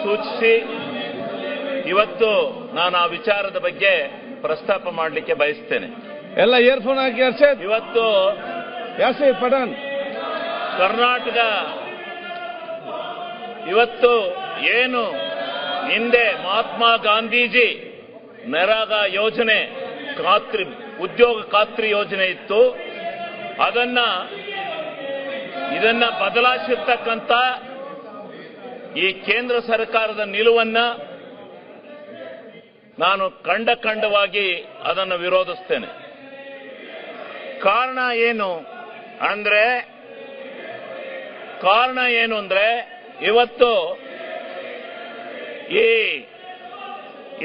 ಸೂಚಿಸಿ ಇವತ್ತು ನಾನು ಆ ವಿಚಾರದ ಬಗ್ಗೆ ಪ್ರಸ್ತಾಪ ಮಾಡಲಿಕ್ಕೆ ಬಯಸ್ತೇನೆ. ಎಲ್ಲ ಇಯರ್ಫೋನ್ ಹಾಕಿ ಅರ್ಷದ್. ಇವತ್ತು ಯಾಸಿರ್ ಪಠಾಣ್ ಕರ್ನಾಟಕ ಇವತ್ತು ಏನು ಹಿಂದೆ ಮಹಾತ್ಮ ಗಾಂಧೀಜಿ ನರೇಗಾ ಯೋಜನೆ ಉದ್ಯೋಗ ಖಾತ್ರಿ ಯೋಜನೆ ಇತ್ತು, ಇದನ್ನ ಬದಲಾಯಿಸಿರ್ತಕ್ಕಂಥ ಈ ಕೇಂದ್ರ ಸರ್ಕಾರದ ನಿಲುವನ್ನ ನಾನು ಖಂಡವಾಗಿ ಅದನ್ನು ವಿರೋಧಿಸ್ತೇನೆ. ಕಾರಣ ಏನು ಅಂದ್ರೆ ಇವತ್ತು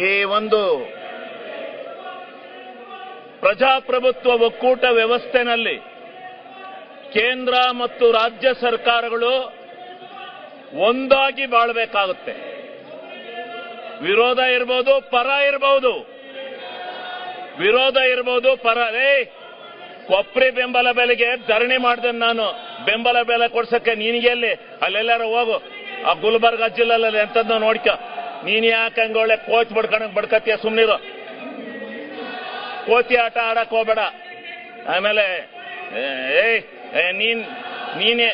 ಈ ಒಂದು ಪ್ರಜಾಪ್ರಭುತ್ವ ಒಕ್ಕೂಟ ವ್ಯವಸ್ಥೆನಲ್ಲಿ ಕೇಂದ್ರ ಮತ್ತು ರಾಜ್ಯ ಸರ್ಕಾರಗಳು ಒಂದಾಗಿ ಬಾಳಬೇಕಾಗುತ್ತೆ. ವಿರೋಧ ಇರಬಹುದು, ಪರ ಕೊಪ್ರಿ ಬೆಂಬಲ ಬೆಲೆಗೆ ಧರಣಿ ಮಾಡಿದೆ ನಾನು. ಬೆಂಬಲ ಬೆಲೆ ಕೊಡ್ಸಕ್ಕೆ ನಿನಗೆ ಎಲ್ಲಿ? ಅಲ್ಲೆಲ್ಲಾರು ಹೋಗು, ಆ ಗುಲ್ಬರ್ಗ ಜಿಲ್ಲೆಯಲ್ಲಿ ಎಂತದ್ದು ನೋಡ್ಕ. ನೀನ್ ಯಾಕೆ ಹಂಗೊಳ್ಳೆ ಕೋಚ್ ಬಡ್ಕತ್ತೀಯ? ಸುಮ್ನಿರು, ಕೋತಿ ಆಟ ಆಡಕ್ ಹೋಗ್ಬೇಡ. ಆಮೇಲೆ ನೀನೇ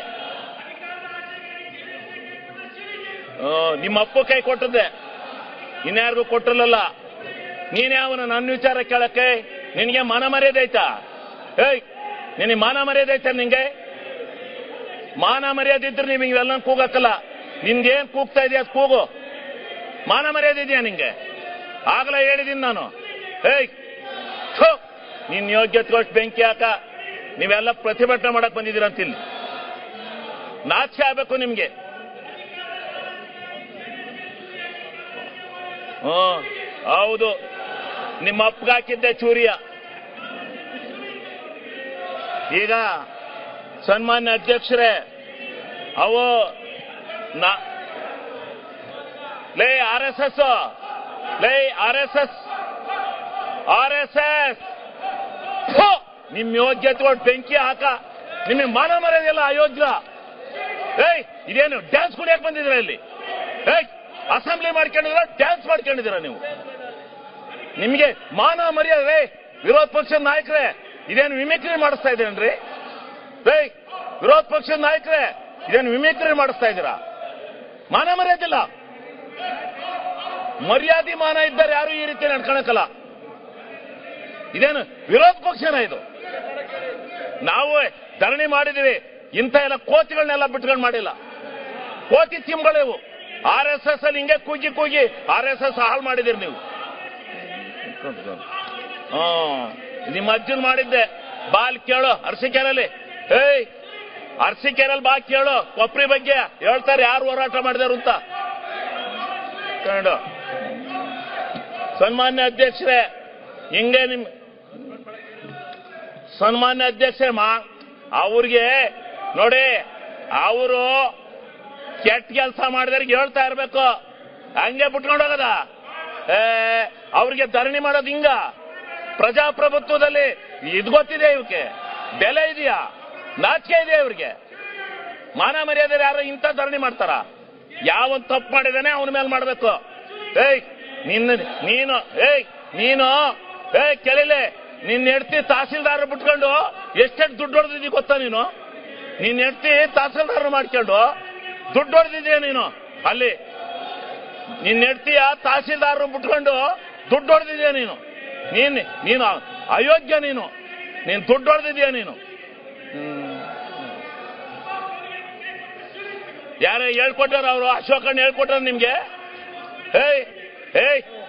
ನಿಮ್ಮ ಅಪ್ಪ ಕೈ ಕೊಟ್ಟದ್ದೆ, ಇನ್ಯಾರಿಗೂ ಕೊಟ್ಟಿರಲಿಲ್ಲ. ನೀನೇ ಅವನ ನನ್ನ ವಿಚಾರ ಕೇಳಕ್ಕೆ ನಿನಗೆ ಮಾನ ಮರ್ಯಾದೆ ಐತಾ? ನಿನಗೆ ಮಾನ ಮರ್ಯಾದೆ ಐತ? ನಿಂಗೆ ಮಾನ ಮರ್ಯಾದೆ ಇದ್ರೆ ನೀವು ಇವೆಲ್ಲ ಕೂಗಕ್ಕಲ್ಲ. ನಿನ್ಗೇನ್ ಕೂಗ್ತಾ ಇದೆಯಾ ಅದು ಕೂಗು. ಮಾನ ಮರ್ಯಾದೆ ಇದೆಯಾ ನಿಂಗೆ? ಆಗ್ಲೇ ಹೇಳಿದೀನಿ ನಾನು. ನಿನ್ ಯೋಗ್ಯತೆಗೋಷ್ಟು ಬೆಂಕಿ ಹಾಕ. ನೀವೆಲ್ಲ ಪ್ರತಿಭಟನೆ ಮಾಡಕ್ ಬಂದಿದ್ದೀರಂತಿಲ್ಲಿ. ನಾಚಿಕೆ ಆಗ್ಬೇಕು ನಿಮ್ಗೆ. ಹೌದು, ನಿಮ್ಮ ಅಪ್ಪಗಾಕಿದ್ದೆ ಚೂರಿಯ. ಈಗ ಸನ್ಮಾನ್ಯ ಅಧ್ಯಕ್ಷರೇ, ಅವು ಆರ್.ಎಸ್.ಎಸ್ ನಿಮ್ ಯೋಗ್ಯತೆ ಬೆಂಕಿ ಹಾಕ. ನಿಮಗೆ ಮಾನ ಮರ್ಯಾದೆಲ್ಲ ಅಯೋಗ್ಯ. ಇದೇನು ಡ್ಯಾನ್ಸ್ ಕುಡಿಯಕ್ ಬಂದಿದ್ದೀರ ಇಲ್ಲಿ? ಅಸೆಂಬ್ಲಿ ಮಾಡ್ಕೊಂಡಿದ್ರ, ಡ್ಯಾನ್ಸ್ ಮಾಡ್ಕೊಂಡಿದ್ದೀರ ನೀವು? ನಿಮ್ಗೆ ಮಾನ ಮರ್ಯಾದೆ? ವಿರೋಧ ಪಕ್ಷದ ನಾಯಕರೇ, ಇದೇನು ಮಿಮಿಕ್ರಿ ಮಾಡಿಸ್ತಾ ಇದೇನ್ರಿ? ವಿರೋಧ ಪಕ್ಷದ ನಾಯಕರೇ, ಇದೇನು ಮಿಮಿಕ್ರಿ ಮಾಡಿಸ್ತಾ ಇದ್ದೀರಾ? ಮಾನ ಮರ್ಯಾದಿಲ್ಲ. ಮರ್ಯಾದೆ ಮಾನ ಇದ್ದಾರೆ ಯಾರು ಈ ರೀತಿ ನಡ್ಕೊಳಕಲ್ಲ. ಇದೇನು ವಿರೋಧ ಪಕ್ಷನ ಇದು? ನಾವು ಧರಣಿ ಮಾಡಿದೀವಿ, ಇಂಥ ಎಲ್ಲ ಕೋತಿಗಳನ್ನೆಲ್ಲ ಬಿಟ್ಕೊಂಡು ಮಾಡಿಲ್ಲ. ಕೋತಿ ತಿಮ್ಗಳಿವು. ಆರ್.ಎಸ್.ಎಸ್ ಅಲ್ಲಿ ಹಿಂಗೆ ಕೂಗಿ ಆರ್.ಎಸ್.ಎಸ್ ಹಾಳು ಮಾಡಿದಿರಿ ನೀವು. ನಿಮ್ಮ ಅಜ್ಜನ್ ಮಾಡಿದ್ದೆ. ಬಾಲ್ ಕೇಳೋ ಅರಸೀಕೆರೆಯಲ್ಲಿ. ಅರಸೀಕೆರೆಯಲ್ಲಿ ಬಾ ಕೇಳೋ ಕೊಪ್ರಿ ಬಗ್ಗೆ ಹೇಳ್ತಾರೆ ಯಾರು ಹೋರಾಟ ಮಾಡಿದಾರು ಅಂತ. ಸನ್ಮಾನ್ಯ ಅಧ್ಯಕ್ಷರೇ, ಹಿಂಗೆ ಸನ್ಮಾನ್ಯ ಅಧ್ಯಕ್ಷರೇ, ಅವ್ರಿಗೆ ನೋಡಿ, ಅವರು ಕೆಟ್ಟ ಕೆಲಸ ಮಾಡಿದವ್ರಿಗೆ ಹೇಳ್ತಾ ಇರ್ಬೇಕು, ಹಂಗೆ ಬಿಟ್ಕೊಂಡು ಹೋಗದ. ಅವ್ರಿಗೆ ಧರಣಿ ಮಾಡೋದು ಹಿಂಗ? ಪ್ರಜಾಪ್ರಭುತ್ವದಲ್ಲಿ ಇದು ಗೊತ್ತಿದೆ ಇವಕ್ಕೆ? ಬೆಲೆ ಇದೆಯಾ? ನಾಚಿಕೆ ಇದೆಯಾ ಇವ್ರಿಗೆ? ಮಾನ ಮರ್ಯಾದೆ ಯಾರು ಇಂಥ ಧರಣಿ ಮಾಡ್ತಾರ? ಯಾವನ್ ತಪ್ಪು ಮಾಡಿದಾನೆ ಅವನ ಮೇಲೆ ಮಾಡ್ಬೇಕು. ನೀನು ಕೇಳಿಲೆ, ನಿನ್ನ ಹೆಂಡತಿ ತಹಸೀಲ್ದಾರ್ ಬಿಟ್ಕೊಂಡು ಎಷ್ಟೆಷ್ಟು ದುಡ್ಡು ಹೊಡೆದಿದ್ದೀ ಗೊತ್ತಾ ನೀನು? ನಿನ್ನ ಹೆಂಡತಿ ತಹಸೀಲ್ದಾರ್ ಮಾಡ್ಕೊಂಡು ದುಡ್ಡು ಹೊಡೆದಿದ್ದೀಯ ನೀನು. ಅಲ್ಲಿ ನಿನ್ನ ಹೆಂಡತಿಯ ತಹಸೀಲ್ದಾರ್ ಬಿಟ್ಕೊಂಡು ದುಡ್ಡು ಹೊಡೆದಿದ್ದೀಯ ನೀನು. ನೀನು ಅಯೋಗ್ಯ. ನೀನು ದುಡ್ಡು ಹೊಡೆದಿದ್ದೀಯ ನೀನು. ಯಾರೇ ಹೇಳ್ಕೊಟ್ಟಾರ? ಅವರು ಅಶೋಕಣ್ಣ ಹೇಳ್ಕೊಟ್ಟಾರ ನಿಮ್ಗೆ?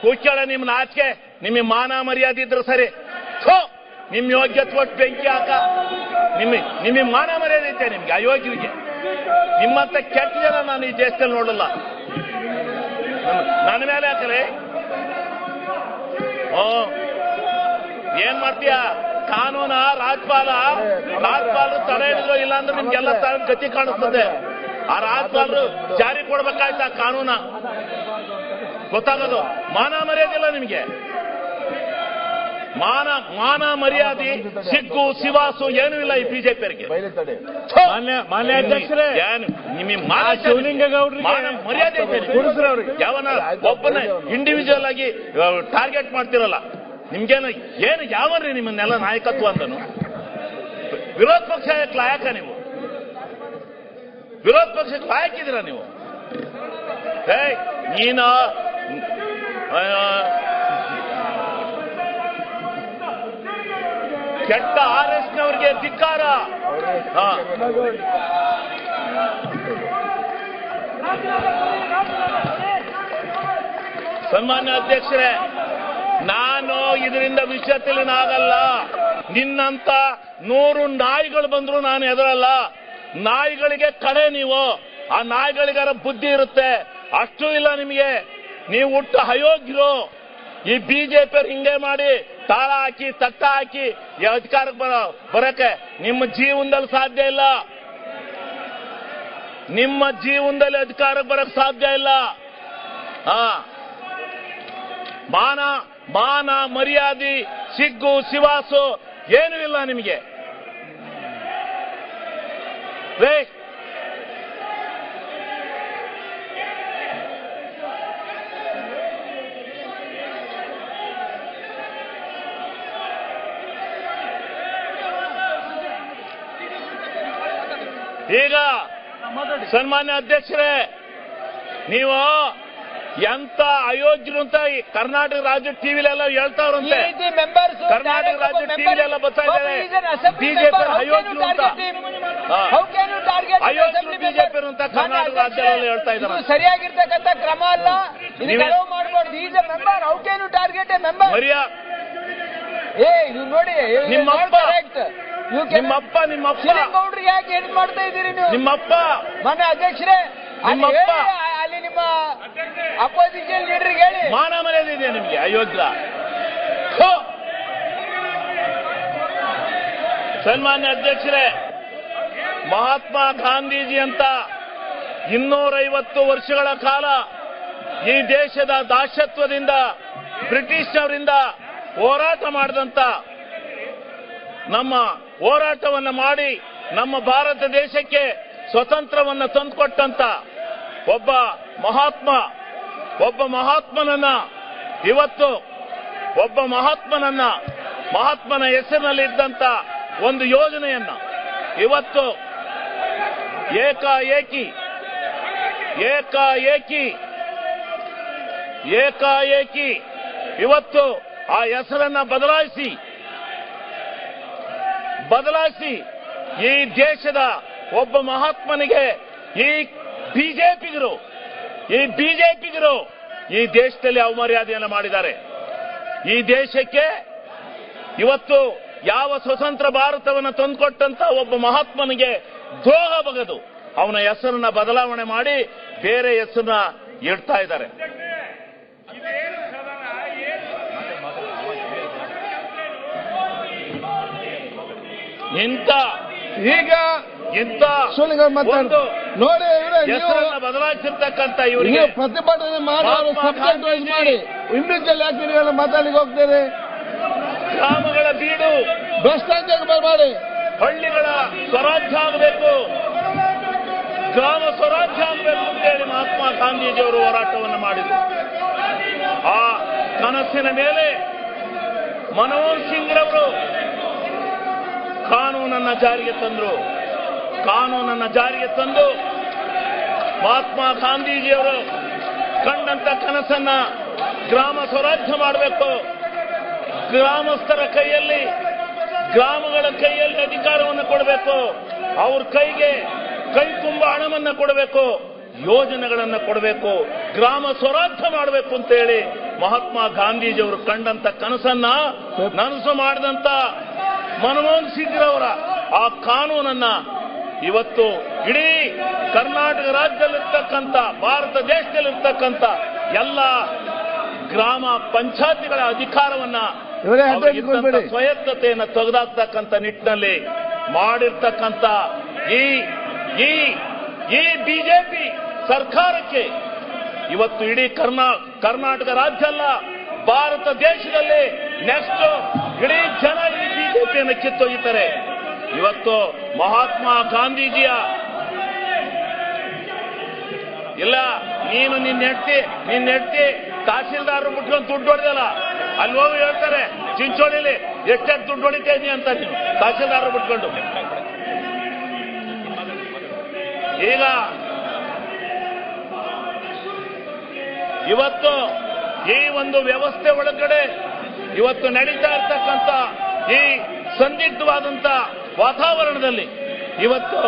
ಕೂಕ್ಯಾಳ ನಿಮ್ ನಾಚಿಕೆ, ನಿಮಗೆ ಮಾನ ಮರ್ಯಾದೆ ಇದ್ರು ಸರಿ. ನಿಮ್ ಯೋಗ್ಯತೆ ಕೊಟ್ಟು ಬೆಂಕಿ ಹಾಕ. ನಿಮಗೆ ಮಾನ ಮರ್ಯಾದೆ ಐತೆ ನಿಮ್ಗೆ? ಅಯೋಗ್ಯರಿಗೆ ನಿಮ್ಮಂತ ಕೆಟ್ಟ ಜನ ನಾನು ಈ ದೇಶದಲ್ಲಿ ನೋಡಲ್ಲ. ನನ್ನ ಮೇಲೆ ಹಾಕರೆ ಏನ್ ಮಾಡ್ತೀಯ? ಕಾನೂನ ರಾಜ್ಪಾಲರು ತಡೆ ಹಿಡಿದ್ರು, ಇಲ್ಲಾಂದ್ರೆ ನಿಮ್ಗೆಲ್ಲ ಗತಿ ಕಾಣಿಸ್ತದೆ. ಆ ರಾಜ್ಪಾಲರು ಜಾರಿ ಕೊಡ್ಬೇಕಾಯ್ತು ಆ ಕಾನೂನ. ಗೊತ್ತಾಗೋದು ಮಾನ ಮರ್ಯಾದಿಲ್ಲ ನಿಮ್ಗೆ. ಮಾನ ಮರ್ಯಾದೆ ಸಿಗ್ಗು ಸಿವಾಸು ಏನೂ ಇಲ್ಲ ಈ ಬಿಜೆಪಿಯವರಿಗೆ. ಮಾನ್ಯ ಅಧ್ಯಕ್ಷರೇ, ಶಿವಲಿಂಗೇಗೌಡರಿಗೆ ಮರ್ಯಾದೆ ಯಾವನ ಒಬ್ಬನ ಇಂಡಿವಿಜುವಲ್ ಆಗಿ ಟಾರ್ಗೆಟ್ ಮಾಡ್ತಿರಲ್ಲ. ನಿಮ್ಗೇನು ಏನು ಯಾವನ್ರಿ ನಿಮ್ಮನ್ನೆಲ್ಲ ನಾಯಕತ್ವ ಅಂದನು? ವಿರೋಧ ಪಕ್ಷ ಲಾಯಕ ನೀವು? ವಿರೋಧ ಪಕ್ಷಕ್ಕೆ ಲಾಯಕಿದ್ದೀರಾ ನೀವು? ನೀನ ಕೆಟ್ಟ RSನವರಿಗೆ ಧಿಕ್ಕಾರ. ಸನ್ಮಾನ್ಯ ಅಧ್ಯಕ್ಷರೇ, ನಾನು ಇದರಿಂದ ವಿಷಯ ತಿಳಿನಾಗಲ್ಲ. ನಿನ್ನಂತ 100 ನಾಯಿಗಳು ಬಂದ್ರು ನಾನು ಎದುರಲ್ಲ. ನಾಯಿಗಳಿಗೆ ಕಡೆ ನೀವು. ಆ ನಾಯಿಗಳಿಗಾರ ಬುದ್ಧಿ ಇರುತ್ತೆ, ಅಷ್ಟೂ ಇಲ್ಲ ನಿಮಗೆ. ನೀವು ಹುಟ್ಟು ಅಯೋಗ್ಯರು. ಈ ಬಿಜೆಪಿಯವ್ರು ಹಿಂಗೆ ಮಾಡಿ ತಾಳ ಹಾಕಿ ತಟ್ಟ ಹಾಕಿ ಈ ಅಧಿಕಾರಕ್ಕೆ ಬರಕ್ಕೆ ನಿಮ್ಮ ಜೀವನದಲ್ಲಿ ಸಾಧ್ಯ ಇಲ್ಲ. ನಿಮ್ಮ ಜೀವನದಲ್ಲಿ ಅಧಿಕಾರಕ್ಕೆ ಬರಕ್ಕೆ ಸಾಧ್ಯ ಇಲ್ಲ. ಮಾನ ಮರ್ಯಾದೆ ಸಿಗ್ಗು ಸಿವಾಸು ಏನೂ ಇಲ್ಲ ನಿಮಗೆ. ಈಗ ಸನ್ಮಾನ್ಯ ಅಧ್ಯಕ್ಷರೇ, ನೀವು ಎಂತ ಅಯೋಗ್ಯರು ಅಂತ ಕರ್ನಾಟಕ ರಾಜ್ಯ ಟಿವಿಲೆಲ್ಲ ಹೇಳ್ತಾವ್ರಂತೆ. ಕರ್ನಾಟಕ ರಾಜ್ಯ ಟಿವಿಲೆಲ್ಲ ಬರ್ತಾ ಇದ್ದಾರೆ ಬಿಜೆಪಿ ಅಯೋಗ್ಯರು ಅಂತ. ಅಯೋಗ್ಯರು ಬಿಜೆಪಿ ಅಂತ ಕರ್ನಾಟಕ ರಾಜ್ಯದಲ್ಲಿ ಹೇಳ್ತಾ ಇದ್ದಾರೆ. ಸರಿಯಾಗಿರ್ತಕ್ಕಂಥ ಕ್ರಮ ಅಲ್ಲ. ಮಾಡಬಹುದು. Is a member. How can you target a member? ನೋಡಿ, ನಿಮ್ಮಪ್ಪ ಶಿವಲಿಂಗೇಗೌಡರಿಗೆ ಯಾಕೆ ಹೆಣ್ಣು ಮಾಡ್ತಾ ಇದ್ದೀರಿ ನೀವು? ನಿಮ್ಮಪ್ಪ ಮಾನ್ಯ ಅಧ್ಯಕ್ಷರೇ, ಅಲ್ಲಿ ನಿಮ್ಮ ಅಪೋಸಿಷನ್ ಲೀಡರ್ಗೆ ಹೇಳಿ. ಮಾನ ಮರ್ಯಾದೆ ಇದೆಯಾ ನಿಮ್ಗೆ? ಅಯೋಗ್ಯ. ಸನ್ಮಾನ್ಯ ಅಧ್ಯಕ್ಷರೇ, ಮಹಾತ್ಮ ಗಾಂಧೀಜಿ ಅಂತ 250 ವರ್ಷಗಳ ಕಾಲ ಈ ದೇಶದ ದಾಸ್ಯತ್ವದಿಂದ ಬ್ರಿಟಿಷ್ನವರಿಂದ ಹೋರಾಟ ಮಾಡಿದಂತ, ನಮ್ಮ ಹೋರಾಟವನ್ನು ಮಾಡಿ ನಮ್ಮ ಭಾರತ ದೇಶಕ್ಕೆ ಸ್ವತಂತ್ರವನ್ನು ತಂದುಕೊಟ್ಟಂತ ಒಬ್ಬ ಮಹಾತ್ಮನನ್ನ ಇವತ್ತು ಮಹಾತ್ಮನ ಹೆಸರಿನಲ್ಲಿ ಇದ್ದಂತ ಒಂದು ಯೋಜನೆಯನ್ನ ಇವತ್ತು ಏಕಾಏಕಿ ಇವತ್ತು ಆ ಹೆಸರನ್ನ ಬದಲಾಯಿಸಿ ಈ ದೇಶದ ಒಬ್ಬ ಮಹಾತ್ಮನಿಗೆ ಈ ಬಿಜೆಪಿಗರು ಈ ದೇಶದಲ್ಲಿ ಅವಮರ್ಯಾದೆಯನ್ನು ಮಾಡಿದ್ದಾರೆ. ಈ ದೇಶಕ್ಕೆ ಇವತ್ತು ಯಾವ ಸ್ವತಂತ್ರ ಭಾರತವನ್ನು ತಂದುಕೊಟ್ಟಂತ ಒಬ್ಬ ಮಹಾತ್ಮನಿಗೆ ದ್ರೋಹ ಬಗೆದು ಅವನ ಹೆಸರನ್ನ ಬದಲಾವಣೆ ಮಾಡಿ ಬೇರೆ ಹೆಸರನ್ನ ಇಡ್ತಾ ಇದ್ದಾರೆ. ಇಂಥ ನೋಡಿ, ಹೆಸರನ್ನ ಬದಲಾಯಿಸಿರ್ತಕ್ಕಂಥ ಇವರಿಗೆ ಪ್ರತಿಭಟನೆ ಮಾಡಿ ಇಂಡಿವಿಜುವಲ್ ಯಾಕೆ ನೀವೆಲ್ಲ ಮಾತಾಡ್ಲಿಕ್ಕೆ ಹೋಗ್ತೇನೆ? ಗ್ರಾಮಗಳ ಬೀಡು ಭ್ರಷ್ಟಾಚಾರ ಮಾಡಿ ಹಳ್ಳಿಗಳ ಸ್ವರಾಜ್ಯ ಆಗಬೇಕು, ಗ್ರಾಮ ಸ್ವರಾಜ್ಯ ಆಗಬೇಕು ಅಂತೇಳಿ ಮಹಾತ್ಮ ಗಾಂಧೀಜಿಯವರು ಹೋರಾಟವನ್ನು ಮಾಡಿದರು. ಆ ಕನಸಿನ ಮೇಲೆ ಮನಮೋಹನ್ ಸಿಂಗ್ ರವರು ಕಾನೂನನ್ನ ಜಾರಿಗೆ ತಂದು ಮಹಾತ್ಮ ಗಾಂಧೀಜಿಯವರು ಕಂಡಂತ ಕನಸನ್ನ ಗ್ರಾಮ ಸ್ವರಾಜ್ಯ ಮಾಡಬೇಕು, ಗ್ರಾಮಸ್ಥರ ಕೈಯಲ್ಲಿ ಗ್ರಾಮಗಳ ಕೈಯಲ್ಲಿ ಅಧಿಕಾರವನ್ನು ಕೊಡಬೇಕು, ಅವ್ರ ಕೈಗೆ ಕೈ ತುಂಬ ಹಣವನ್ನು ಕೊಡಬೇಕು, ಯೋಜನೆಗಳನ್ನು ಕೊಡಬೇಕು, ಗ್ರಾಮ ಸ್ವರಾಜ್ಯ ಮಾಡಬೇಕು ಅಂತ ಹೇಳಿ ಮಹಾತ್ಮ ಗಾಂಧೀಜಿಯವರು ಕಂಡಂತ ಕನಸನ್ನ ನನಸು ಮಾಡಿದಂತ ಮನಮೋಹನ್ ಸಿಂಗ್ ರವರ ಆ ಕಾನೂನನ್ನ ಇವತ್ತು ಇಡೀ ಕರ್ನಾಟಕ ರಾಜ್ಯದಲ್ಲಿರ್ತಕ್ಕಂಥ ಭಾರತ ದೇಶದಲ್ಲಿರ್ತಕ್ಕಂಥ ಎಲ್ಲ ಗ್ರಾಮ ಪಂಚಾಯತಿಗಳ ಅಧಿಕಾರವನ್ನ ಸ್ವಾಯತ್ತತೆಯನ್ನು ತೆಗೆದಾಕ್ತಕ್ಕಂಥ ನಿಟ್ಟಿನಲ್ಲಿ ಮಾಡಿರ್ತಕ್ಕಂಥ ಈ ಬಿಜೆಪಿ ಸರ್ಕಾರಕ್ಕೆ ಇವತ್ತು ಇಡೀ ಕರ್ನಾಟಕ ರಾಜ್ಯ ಅಲ್ಲ, ಭಾರತ ದೇಶದಲ್ಲಿ ನೆಕ್ಸ್ಟ್ ಇಡೀ ಜನ ಈ ಬಿಜೆಪಿಯನ್ನು ಕಿತ್ತೊಯ್ಯುತ್ತಾರೆ. ಇವತ್ತು ಮಹಾತ್ಮ ಗಾಂಧೀಜಿಯ ಇಲ್ಲ, ನೀನು ನಿನ್ನ ಹೆಂಡತಿ ತಹಸೀಲ್ದಾರ್ ಬಿಟ್ಕೊಂಡು ದುಡ್ಡು ಹೊಡೆದಲ್ಲ, ಅಲ್ಲಿ ಹೋಗಿ ಹೇಳ್ತಾರೆ ಚಿಂಚೋಳಿಲಿ ಎಷ್ಟೆಷ್ಟು ದುಡ್ಡು ಹೊಡಿತಾ ಇದೀಯ ಅಂತ ನೀನು ತಹಸೀಲ್ದಾರ್ ಬಿಟ್ಕೊಂಡು. ಈಗ ಇವತ್ತು ಈ ಒಂದು ವ್ಯವಸ್ಥೆ ಒಳಗಡೆ ಇವತ್ತು ನಡೀತಾ ಇರ್ತಕ್ಕಂಥ ಈ ಸಂದಿಗ್ಧವಾದಂತ ವಾತಾವರಣದಲ್ಲಿ ಇವತ್ತು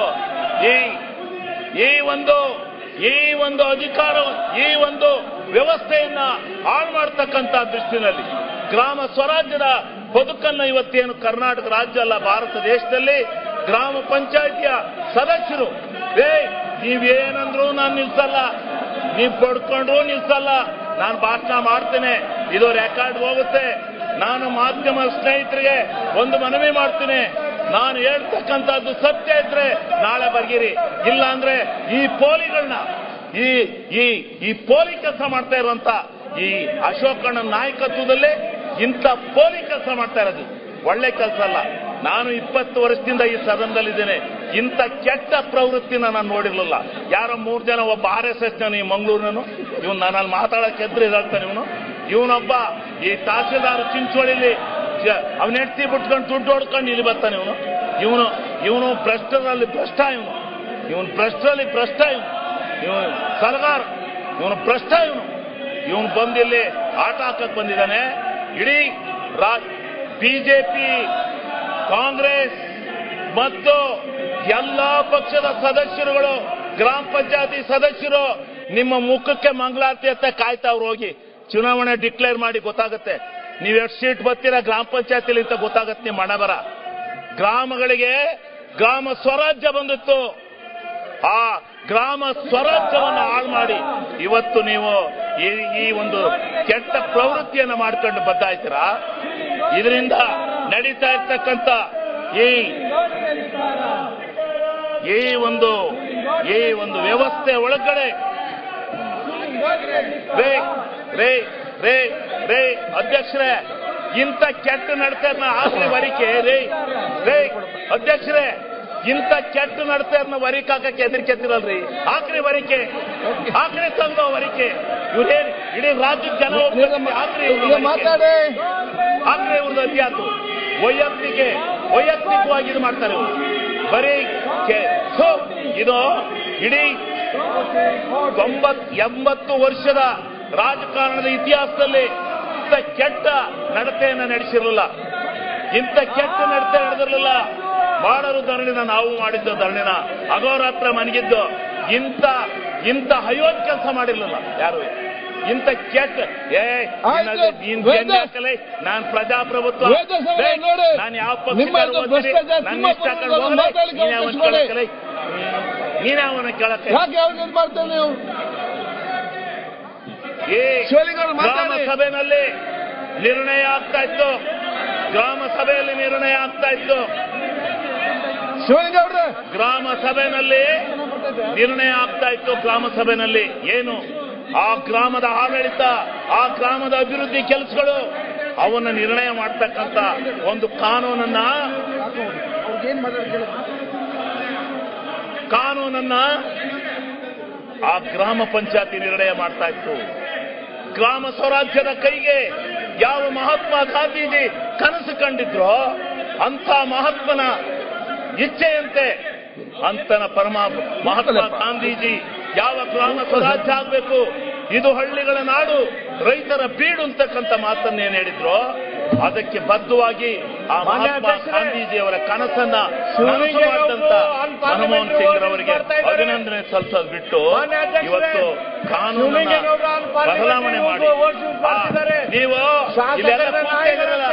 ಈ ಒಂದು ಅಧಿಕಾರ, ಈ ಒಂದು ವ್ಯವಸ್ಥೆಯನ್ನ ಹಾಳು ಮಾಡತಕ್ಕಂಥ ದೃಷ್ಟಿನಲ್ಲಿ ಗ್ರಾಮ ಸ್ವರಾಜ್ಯದ ಬದುಕನ್ನ ಇವತ್ತೇನು ಕರ್ನಾಟಕ ರಾಜ್ಯ ಅಲ್ಲ, ಭಾರತ ದೇಶದಲ್ಲಿ ಗ್ರಾಮ ಪಂಚಾಯಿತಿಯ ಸದಸ್ಯರು ನೀವೇನಂದ್ರು ನಾನು ನಿಲ್ಸಲ್ಲ, ನೀವು ಪಡ್ಕೊಂಡ್ರು ನಿಲ್ಸಲ್ಲ, ನಾನು ಭಾಷಣ ಮಾಡ್ತೇನೆ, ಇದು ರೆಕಾರ್ಡ್ ಹೋಗುತ್ತೆ. ನಾನು ಮಾಧ್ಯಮ ಸ್ನೇಹಿತರಿಗೆ ಒಂದು ಮನವಿ ಮಾಡ್ತೀನಿ, ನಾನು ಹೇಳ್ತಕ್ಕಂಥದ್ದು ಸತ್ಯ ಇದ್ರೆ ನಾಳೆ ಬರ್ಗಿರಿ, ಇಲ್ಲ ಅಂದ್ರೆ ಈ ಪೋಲಿಗಳನ್ನ ಈ ಪೋಲಿ ಕೆಲಸ ಮಾಡ್ತಾ ಇರುವಂತ ಈ ಅಶೋಕಣ್ಣ ನಾಯಕತ್ವದಲ್ಲೇ ಇಂಥ ಪೋಲಿ ಕೆಲಸ ಮಾಡ್ತಾ ಇರೋದು ಒಳ್ಳೆ ಕೆಲಸ ಅಲ್ಲ. ನಾನು 20 ವರ್ಷದಿಂದ ಈ ಸದನದಲ್ಲಿದ್ದೇನೆ, ಇಂಥ ಕೆಟ್ಟ ಪ್ರವೃತ್ತಿನ ನಾನು ನೋಡಿರ್ಲಿಲ್ಲ. ಯಾರೋ 3 ಜನ, ಒಬ್ಬ RSS ಈ ಮಂಗಳೂರಿನನು, ಇವನು ನನ್ನಲ್ಲಿ ಮಾತಾಡಕ್ಕೆ ಎದ್ರು ಹೇಳ್ತಾನೆ. ಇವನೊಬ್ಬ ಈ ತಹಸೀಲ್ದಾರ್ ಚಿಂಚೋಳಿಲಿ ಅವನ ಹೆಂಡತಿ ಬಿಟ್ಕೊಂಡು ದುಡ್ಡು ಹೊಡ್ಕೊಂಡು ಇಲ್ಲಿ ಬರ್ತಾನೆ. ಇವನು ಭ್ರಷ್ಟರಲ್ಲಿ ಭ್ರಷ್ಟ, ಇವನು ಭ್ರಷ್ಟರಲ್ಲಿ ಭ್ರಷ್ಟ, ಇವನು ಸರ್ಕಾರ, ಇವನು ಭ್ರಷ್ಟ, ಇವನು ಬಂದಿಲ್ಲಿ ಆಟ ಹಾಕಕ್ಕೆ ಬಂದಿದ್ದಾನೆ. ಇಡೀ ಬಿಜೆಪಿ, ಕಾಂಗ್ರೆಸ್ ಮತ್ತು ಎಲ್ಲಾ ಪಕ್ಷದ ಸದಸ್ಯರುಗಳು, ಗ್ರಾಮ ಪಂಚಾಯತಿ ಸದಸ್ಯರು ನಿಮ್ಮ ಮುಖಕ್ಕೆ ಮಂಗಳಾರತಿ ಅಂತ ಕಾಯ್ತಾವ್ರು. ಹೋಗಿ ಚುನಾವಣೆ ಡಿಕ್ಲೇರ್ ಮಾಡಿ ಗೊತ್ತಾಗುತ್ತೆ ನೀವು ಎಷ್ಟು ಸೀಟ್ ಬರ್ತೀರಾ ಗ್ರಾಮ ಪಂಚಾಯತಿಲಿ ಅಂತ ಗೊತ್ತಾಗುತ್ತೆ ನಿಮ್ಮ ಹಣ ಬರ. ಗ್ರಾಮಗಳಿಗೆ ಗ್ರಾಮ ಸ್ವರಾಜ್ಯ ಬಂದಿತ್ತು, ಆ ಗ್ರಾಮ ಸ್ವರಾಜ್ಯವನ್ನು ಹಾಳು ಮಾಡಿ ಇವತ್ತು ನೀವು ಈ ಒಂದು ಕೆಟ್ಟ ಪ್ರವೃತ್ತಿಯನ್ನು ಮಾಡ್ಕೊಂಡು ಬದ್ದಾಯ್ತೀರಾ. ಇದರಿಂದ ನಡೀತಾ ಇರ್ತಕ್ಕಂಥ ಈ ಒಂದು ವ್ಯವಸ್ಥೆ ಒಳಗಡೆ ರೇ ಅಧ್ಯಕ್ಷರೇ, ಇಂಥ ಕೆಟ್ಟ ನಡತೆಯನ್ನ ಆಕ್ರಿ ವರಿಕೆ ಅಧ್ಯಕ್ಷರೇ, ಇಂಥ ಕೆಟ್ಟ ನಡತೆಯನ್ನ ವರಿಕೆ ಹಾಕಕ್ಕೆ ಹೆದರಿಕೆತ್ತಿರಲ್ರಿ. ಆಕ್ರಿ ವರಿಕೆ, ಆಕ್ರಿ ತಂದು ವರಿಕೆ, ಇವ್ರೇನು ಇಡೀ ರಾಜ್ಯದ ಜನ ಆಕ್ರಿ ಇವ್ರದ್ದು ಅತಿಯಾತು. ವೈಯಕ್ತಿಕವಾಗಿ ಇದು ಮಾಡ್ತಾರೆ ಇವರು. ಬರೀ ಇದು ಇಡೀ 80 ವರ್ಷದ ರಾಜಕಾರಣದ ಇತಿಹಾಸದಲ್ಲಿ ಇಂಥ ಕೆಟ್ಟ ನಡತೆಯನ್ನು ನಡೆಸಿರಲಿಲ್ಲ, ಇಂಥ ಕೆಟ್ಟ ನಡತೆ ನಡೆದಿರಲಿಲ್ಲ. ಮಾಡೋರು ಧರಣಿನ, ನಾವು ಮಾಡಿದ್ದು ಧರಣಿನ, ಅಗೋರಾತ್ರ ಮನಗಿದ್ದು, ಇಂಥ ಅಯೋಗ್ಯ ಕೆಲಸ ಮಾಡಿರ್ಲಿಲ್ಲ ಯಾರು. ಇಂಥ ಕೆಟ್ಟ ನಾನು ಪ್ರಜಾಪ್ರಭುತ್ವ, ನಾನು ಯಾವ ಪಕ್ಷ ನೀನ್ಯಾವನ್ನ ಕೇಳಕ್ಕೆ ಗ್ರಾಮ ಸಭೆಯಲ್ಲಿ ನಿರ್ಣಯ ಆಗ್ತಾ ಇತ್ತು, ಗ್ರಾಮ ಸಭೆಯಲ್ಲಿ ನಿರ್ಣಯ ಆಗ್ತಾ ಇತ್ತು, ಗ್ರಾಮ ಸಭೆಯಲ್ಲಿ ನಿರ್ಣಯ ಆಗ್ತಾ ಇತ್ತು. ಗ್ರಾಮ ಸಭೆಯಲ್ಲಿ ಏನು ಆ ಗ್ರಾಮದ ಆಡಳಿತ, ಆ ಗ್ರಾಮದ ಅಭಿವೃದ್ಧಿ ಕೆಲಸಗಳು, ಅವನ್ನ ನಿರ್ಣಯ ಮಾಡ್ತಕ್ಕಂಥ ಒಂದು ಕಾನೂನನ್ನ ಆ ಗ್ರಾಮ ಪಂಚಾಯತಿ ನಿರ್ಣಯ ಮಾಡ್ತಾ ಇತ್ತು. ಗ್ರಾಮ ಸ್ವರಾಜ್ಯದ ಕೈಗೆ ಯಾವ ಮಹಾತ್ಮ ಗಾಂಧೀಜಿ ಕನಸು ಕಂಡಿದ್ರೋ ಅಂಥ ಮಹಾತ್ಮನ ಇಚ್ಛೆಯಂತೆ ಅಂತನ ಮಹಾತ್ಮ ಗಾಂಧೀಜಿ ಯಾವ ಗ್ರಾಮ ಸ್ವರಾಜ್ಯ ಆಗಬೇಕು, ಇದು ಹಳ್ಳಿಗಳ ನಾಡು, ರೈತರ ಬೀಡು ಅಂತಕ್ಕಂಥ ಮಾತನ್ನೇನು ಹೇಳಿದ್ರು, ಅದಕ್ಕೆ ಬದ್ಧವಾಗಿ ಆ ಮಹಾತ್ಮ ಗಾಂಧೀಜಿಯವರ ಕನಸನ್ನ ನನಸು ಮಾಡಿದಂತ ಮನಮೋಹನ್ ಸಿಂಗ್ ಅವರಿಗೆ ಅಭಿನಂದನೆ ಸಲ್ಲಿಸೋದು ಬಿಟ್ಟು ಇವತ್ತು ಕಾನೂನನ್ನ ಬದಲಾವಣೆ ಮಾಡಿ ನೀವು ಇಲ್ಲೆಲ್ಲ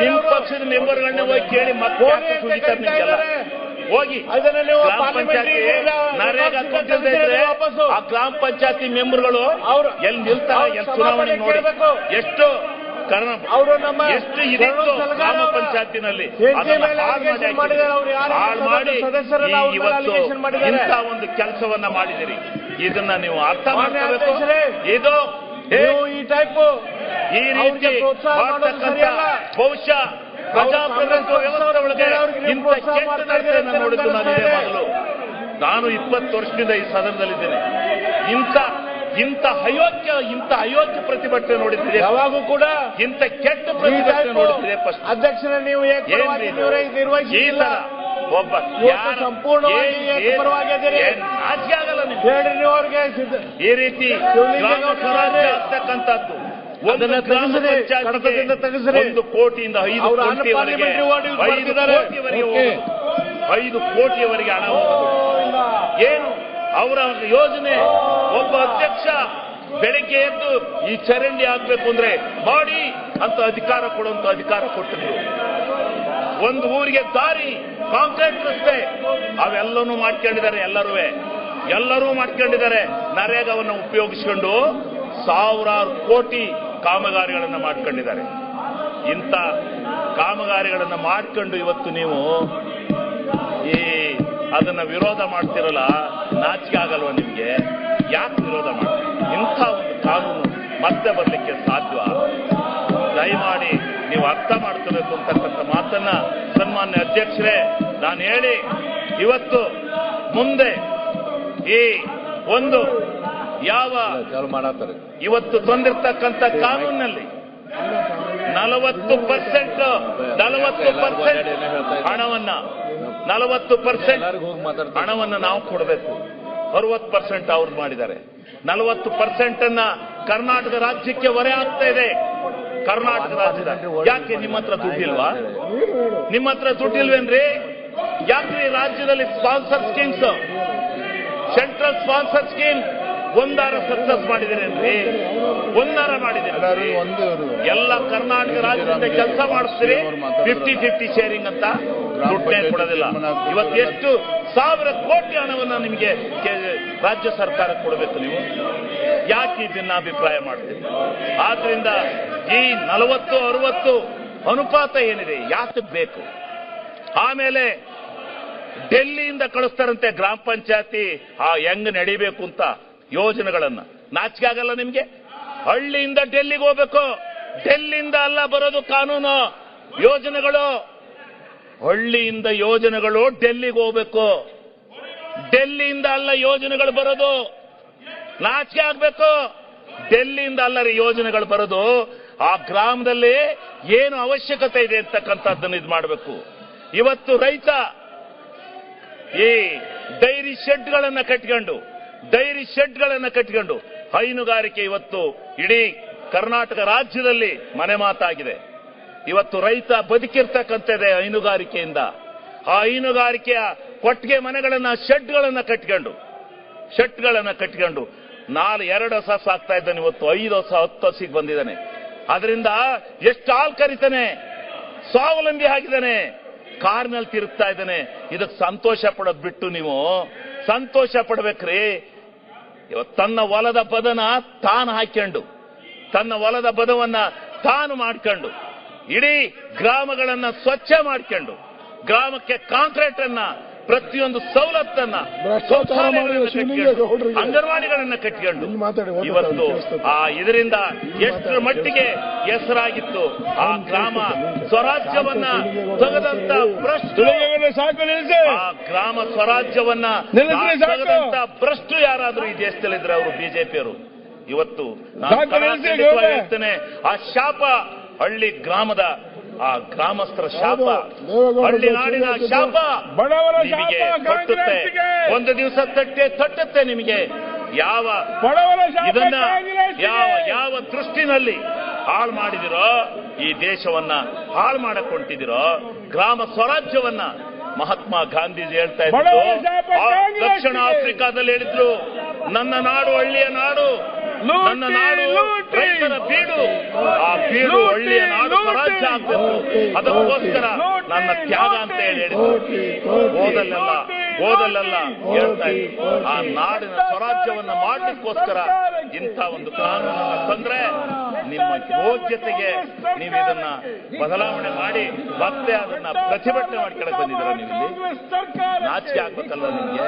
ನಿಮ್ಮ ಪಕ್ಷದ ಮೆಂಬರ್ಗಳನ್ನ ಹೋಗಿ ಕೇಳಿ ಮತ್ತೆ ಸುಜಿತಾರೆ ನಿಮ್ಗೆಲ್ಲ ಹೋಗಿ ಗ್ರಾಮ ಪಂಚಾಯತಿ ನರೇಗಾ ದುಡ್ಡಿಲ್ಲದೆ ಇದ್ರೆ ಆ ಗ್ರಾಮ ಪಂಚಾಯತಿ ಮೆಂಬರ್ಗಳು ಎಲ್ಲಿ ನಿಲ್ತಾರೆ, ಎಲ್ಲಿ ಚುನಾವಣೆ ನೋಡಿ ಎಷ್ಟು ಎಷ್ಟು ಇದಿತ್ತು ಗ್ರಾಮ ಪಂಚಾಯತಿನಲ್ಲಿ, ಹಾಳು ಮಾಡಿ ಇವತ್ತು ಇಂಥ ಒಂದು ಕೆಲಸವನ್ನ ಮಾಡಿದಿರಿ. ಇದನ್ನ ನೀವು ಅರ್ಥ ಮಾಡ್ಕೋಬೇಕು. ಇದು ಈ ರೀತಿ ಬಹುಶಃ ಪ್ರಜಾಪ್ರಭುತ್ವ ವ್ಯವಸ್ಥೆ ಒಳಗೆ ಇಂಥ ಕೆಟ್ಟ ನಡೆಯನ್ನು ನೋಡಿದ್ದು ನಾನು ಇದೇ ಮೊದಲು. ನಾನು 20 ವರ್ಷದಿಂದ ಈ ಸದನದಲ್ಲಿದ್ದೇನೆ. ಇಂಥ ಅಯೋಗ್ಯ ಪ್ರತಿಭಟನೆ ನೋಡಿದ್ದೆ ಯಾವಾಗೂ ಕೂಡ. ಇಂಥ ಕೆಟ್ಟ ಪ್ರತಿಭಟನೆ ನೋಡಿದ್ದೆ ಫಸ್ಟ್. ಅಧ್ಯಕ್ಷರ ನೀವು ನಿರ್ವಹಿಸಿಲ್ಲ. ಒಬ್ಬ ಸಂಪೂರ್ಣವಾಗಿ ನಾಚಿಕೆ ಆಗಲ್ಲ ನೀವು ಹೇಳ್ರಿ ನೀವು ಅವ್ರಿಗೆ ಈ ರೀತಿ ಗ್ರಾಮ ಸ್ವರಾಜ್ಯ ಆಗ್ತಕ್ಕಂಥದ್ದು. ಒಂದು ಗ್ರಾಮ ಪಂಚಾಯತ್ಗೆ 1 ಕೋಟಿಯಿಂದ 5 ಕೋಟಿಯವರೆಗೆ ಹಣ ಹೋಗುದು. ಏನು ಅವರ ಯೋಜನೆ? ಒಬ್ಬ ಅಧ್ಯಕ್ಷ ಬೆಳಿಗ್ಗೆ ಎದ್ದು ಈ ಚರಂಡಿ ಆಗ್ಬೇಕು ಅಂದ್ರೆ ಮಾಡಿ ಅಂತ ಅಧಿಕಾರ ಕೊಡುವಂತ ಅಧಿಕಾರ ಕೊಟ್ಟಿದ್ರು. ಒಂದು ಊರಿಗೆ ದಾರಿ, ಕಾಂಕ್ರೀಟ್ ರಸ್ತೆ ಅವೆಲ್ಲನೂ ಮಾಡ್ಕೊಂಡಿದ್ದಾರೆ. ಎಲ್ಲರೂ ಮಾಡ್ಕೊಂಡಿದ್ದಾರೆ. ನರೇಗಾವನ್ನು ಉಪಯೋಗಿಸಿಕೊಂಡು ಸಾವಿರಾರು ಕೋಟಿ ಕಾಮಗಾರಿಗಳನ್ನು ಮಾಡ್ಕೊಂಡಿದ್ದಾರೆ. ಇಂಥ ಕಾಮಗಾರಿಗಳನ್ನು ಮಾಡ್ಕೊಂಡು ಇವತ್ತು ನೀವು ಅದನ್ನ ವಿರೋಧ ಮಾಡ್ತಿರಲ್ಲ, ನಾಚಿಕೆ ಆಗಲ್ವ ನಿಮ್ಗೆ? ಯಾಕೆ ವಿರೋಧ ಮಾಡ್ತೀರಿ? ಇಂಥ ಒಂದು ಕಾನೂನು ಮತ್ತೆ ಬರಲಿಕ್ಕೆ ಸಾಧ್ಯ? ದಯಮಾಡಿ ನೀವು ಅರ್ಥ ಮಾಡ್ಕೋಬೇಕು ಅಂತಕ್ಕಂಥ ಮಾತನ್ನ ಸನ್ಮಾನ್ಯ ಅಧ್ಯಕ್ಷರೇ ನಾನು ಹೇಳಿ, ಇವತ್ತು ಮುಂದೆ ಈ ಒಂದು ಇವತ್ತು ತಂದಿರ್ತಕ್ಕಂಥ ಕಾನೂನಿನಲ್ಲಿ 40% ಹಣವನ್ನ ನಾವು ಕೊಡಬೇಕು. 60% ಅವ್ರು ಮಾಡಿದ್ದಾರೆ. 40% ಅನ್ನ ಕರ್ನಾಟಕ ರಾಜ್ಯಕ್ಕೆ ಹೊರೆ ಆಗ್ತಾ ಇದೆ. ಕರ್ನಾಟಕ ರಾಜ್ಯದ ಯಾಕೆ ನಿಮ್ಮ ಹತ್ರ ದುಡ್ಡಿಲ್ವಾ? ನಿಮ್ಮ ಹತ್ರ ದುಡ್ಡಿಲ್ವೇನ್ರಿ? ಯಾಕ್ರಿ ರಾಜ್ಯದಲ್ಲಿ sponsor schemes, central sponsor scheme ಒಂದಾರ ಸಕ್ಸಸ್ ಮಾಡಿದಿರೇನ್ರಿ? ಒಂದಾರ ಮಾಡಿದ್ದೀರಿ? ಎಲ್ಲ ಕರ್ನಾಟಕ ರಾಜ್ಯದಿಂದ ಕೆಲಸ ಮಾಡಿಸ್ತೀರಿ, 50-50 ಶೇರಿಂಗ್ ಅಂತ ದುಡ್ಡೇ ಕೊಡೋದಿಲ್ಲ. ಇವತ್ತು ಎಷ್ಟು ಸಾವಿರ ಕೋಟಿ ಹಣವನ್ನು ನಿಮಗೆ ರಾಜ್ಯ ಸರ್ಕಾರಕ್ಕೆ ಕೊಡಬೇಕು. ನೀವು ಯಾಕೆ ಭಿನ್ನಾಭಿಪ್ರಾಯ ಮಾಡ್ತೀರಿ? ಆದ್ರಿಂದ ಈ 40-60 ಅನುಪಾತ ಏನಿದೆ ಯಾಕೆ ಬೇಕು? ಆಮೇಲೆ ಡೆಲ್ಲಿಯಿಂದ ಕಳಿಸ್ತಾರಂತೆ ಗ್ರಾಮ ಪಂಚಾಯತಿ ಹೆಂಗ್ ನಡಿಬೇಕು ಅಂತ ಯೋಜನೆಗಳನ್ನ. ನಾಚಿಕೆ ಆಗಲ್ಲ ನಿಮ್ಗೆ? ಹಳ್ಳಿಯಿಂದ ಡೆಲ್ಲಿಗೆ ಹೋಗ್ಬೇಕು. ಡೆಲ್ಲಿಯಿಂದ ಅಲ್ಲ ಬರೋದು ಕಾನೂನು, ಯೋಜನೆಗಳು. ಹಳ್ಳಿಯಿಂದ ಯೋಜನೆಗಳು ಡೆಲ್ಲಿಗೆ ಹೋಗ್ಬೇಕು. ಡೆಲ್ಲಿಯಿಂದ ಅಲ್ಲ ಯೋಜನೆಗಳು ಬರೋದು. ನಾಚಿಕೆ ಆಗ್ಬೇಕು. ಡೆಲ್ಲಿಯಿಂದ ಅಲ್ಲ ರೀ ಯೋಜನೆಗಳು ಬರೋದು. ಆ ಗ್ರಾಮದಲ್ಲಿ ಏನು ಅವಶ್ಯಕತೆ ಇದೆ ಅಂತಕ್ಕಂಥದ್ದನ್ನು ಇದು ಮಾಡಬೇಕು. ಇವತ್ತು ರೈತ ಈ ಡೈರಿ ಶೆಡ್ಗಳನ್ನ ಕಟ್ಕೊಂಡು ಹೈನುಗಾರಿಕೆ ಇವತ್ತು ಇಡೀ ಕರ್ನಾಟಕ ರಾಜ್ಯದಲ್ಲಿ ಮನೆ ಮಾತಾಗಿದೆ. ಇವತ್ತು ರೈತ ಬದುಕಿರ್ತಕ್ಕಂಥದ್ದೇ ಹೈನುಗಾರಿಕೆಯಿಂದ. ಆ ಹೈನುಗಾರಿಕೆಯ ಕೊಟ್ಟಿಗೆ ಮನೆಗಳನ್ನ ಶೆಡ್ಗಳನ್ನ ಕಟ್ಕೊಂಡು 2 ಹಸ ಸಾಕ್ತಾ ಇದ್ದಾನೆ. ಇವತ್ತು 5 ಹಸ 10 ಹಸಿಗೆ ಬಂದಿದ್ದಾನೆ. ಅದರಿಂದ ಎಷ್ಟು ಹಾಲು ಕರಿತಾನೆ, ಸ್ವಾವಲಂಬಿ ಆಗಿದ್ದಾನೆ, ಕಾರ್ನಲ್ಲಿ ತಿರುಗ್ತಾ ಇದ್ದಾನೆ. ಇದಕ್ಕೆ ಸಂತೋಷ ಪಡೋದು ಬಿಟ್ಟು ನೀವು ಸಂತೋಷ ಪಡ್ಬೇಕ್ರಿ. ತನ್ನ ಹೊಲದ ಬದನ ತಾನು ಹಾಕೊಂಡು, ತನ್ನ ಹೊಲದ ಬದವನ್ನ ತಾನು ಮಾಡ್ಕೊಂಡು, ಇಡೀ ಗ್ರಾಮಗಳನ್ನ ಸ್ವಚ್ಛ ಮಾಡ್ಕೊಂಡು, ಗ್ರಾಮಕ್ಕೆ ಕಾಂಕ್ರೀಟ್ ಅನ್ನ, ಪ್ರತಿಯೊಂದು ಸವಲತ್ತನ್ನ, ಅಂಗನವಾಡಿಗಳನ್ನ ಕಟ್ಕೊಂಡು ಇವತ್ತು ಇದರಿಂದ ಎಷ್ಟರ ಮಟ್ಟಿಗೆ ಹೆಸರಾಗಿತ್ತು. ಆ ಗ್ರಾಮ ಸ್ವರಾಜ್ಯವನ್ನ ತೆಗೆದಂತ ಭ್ರಷ್ಟು, ಆ ಗ್ರಾಮ ಸ್ವರಾಜ್ಯವನ್ನ ತೆಗೆದಂತ ಭ್ರಷ್ಟು ಯಾರಾದ್ರೂ ಈ ದೇಶದಲ್ಲಿದ್ರೆ ಅವರು ಬಿಜೆಪಿಯವರು. ಇವತ್ತು ನಾನು ಹೇಳ್ತೇನೆ, ಆ ಶಾಪ ಹಳ್ಳಿ ಗ್ರಾಮದ, ಆ ಗ್ರಾಮಸ್ಥರ ಶಾಪ, ಹಳ್ಳಿ ನಾಡಿನ ಶಾಪ ನಿಮಗೆ ತಟ್ಟುತ್ತೆ. ಒಂದು ದಿವಸ ತಟ್ಟುತ್ತೆ ನಿಮಗೆ. ಇದನ್ನ ಯಾವ ದೃಷ್ಟಿನಲ್ಲಿ ಹಾಳು ಮಾಡಿದಿರೋ, ಈ ದೇಶವನ್ನ ಹಾಳು ಮಾಡಕೊಂಡಿದಿರೋ, ಗ್ರಾಮ ಸ್ವರಾಜ್ಯವನ್ನ ಮಹಾತ್ಮ ಗಾಂಧೀಜಿ ಹೇಳ್ತಾ ಇದ್ರು. ದಕ್ಷಿಣ ಆಫ್ರಿಕಾದಲ್ಲಿ ಹೇಳಿದ್ರು, ನನ್ನ ನಾಡು ಹಳ್ಳಿಯ ನಾಡು, ನನ್ನ ನಾಡು ರೈತರ ಬೀಡು, ಆ ಬೀಡು ಹಳ್ಳಿಯ ನಾಡು ಸ್ವರಾಜ್ಯ ಆಗ್ಬೇಕು, ಅದಕ್ಕೋಸ್ಕರ ನನ್ನ ತ್ಯಾಗ ಅಂತ ಹೇಳಿದ್ರು. ಓದಲ್ಲೆಲ್ಲ ಹೇಳ್ತಾ ಇದ್ರು. ಆ ನಾಡಿನ ಸ್ವರಾಜ್ಯವನ್ನ ಮಾಡಲಿಕ್ಕೋಸ್ಕರ ಇಂಥ ಒಂದು ಕಾನೂನನ್ನ ತಂದ್ರೆ ನಿಮ್ಮ ಯೋಗ್ಯತೆಗೆ ನೀವು ಇದನ್ನ ಬದಲಾವಣೆ ಮಾಡಿ ಮತ್ತೆ ಅದನ್ನ ಪ್ರತಿಭಟನೆ ಮಾಡ್ಕೊಳಕ್ ಬಂದಿದ್ದೀರಾ? ನೀವು ಇಲ್ಲಿ ನಾಚಿಕೆ ಆಗ್ಬೇಕಲ್ವ ನಿಮ್ಗೆ?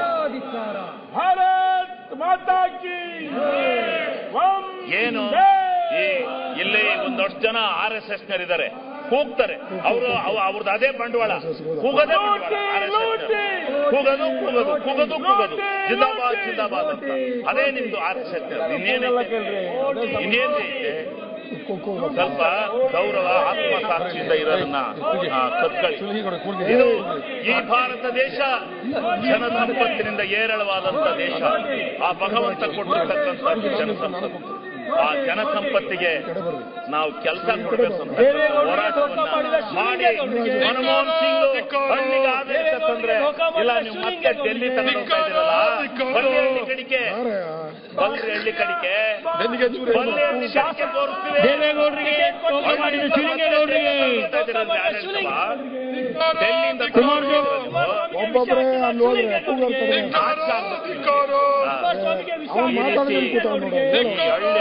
ಏನು ಇಲ್ಲಿ ಒಂದಷ್ಟು ಜನ RSS ನರಿದ್ದಾರೆ. ಕೂಗ್ತಾರೆ ಅವ್ರದ್ದು ಅದೇ ಬಂಡವಾಳ, ಕೂಗದೇ ಕೂಗದು ಜಿಂದಾಬಾದ್ ಜಿಂದಾಬಾದ್ ಅಂತ. ಅದೇ ನಿಮ್ದು RSS. ಇನ್ನೇನ್ ಐತೆ? ಸ್ವಲ್ಪ ಗೌರವ ಆತ್ಮಸಾಕ್ಷಿಯಿಂದ ಇರೋದನ್ನ ಕತ್ಕೊಳ್ಳಿ. ಇದು ಈ ಭಾರತ ದೇಶ ಜನಸಂಪತ್ತಿನಿಂದ ಏರಳವಾದಂತ ದೇಶ. ಆ ಭಗವಂತ ಕೊಟ್ಟಿರ್ತಕ್ಕಂಥ ಜನಸಂಪತ್ತು, ಆ ಜನಸಂಪತ್ತಿಗೆ ನಾವು ಕೆಲಸ ಕೊಡಬೇಕು ಅಂತ ಹೋರಾಟವನ್ನ ಮಾಡಿ ಮನಮೋಹನ್ ಸಿಂಗ್ ಹಳ್ಳಿಗೆ ಆಡಳಿತ ತಂದ್ರೆ, ಇಲ್ಲ ನೀವು ಮತ್ತೆ ಡೆಲ್ಲಿ ತಗೊಂಡೋಗ್ತಾ ಇದ್ದೀರಲ್ಲ, ಬಲ್ರಿ ಹಳ್ಳಿ ಕಡಿಕೆ ಬಲ್ರಿ ತೋರಿಸ್ತೀವಿ. ಡೆಲ್ಲಿಯಿಂದ ಒಬ್ಬೊಬ್ಬರೇ ಅಲ್ಲಿ ಹೋದ್ರೆ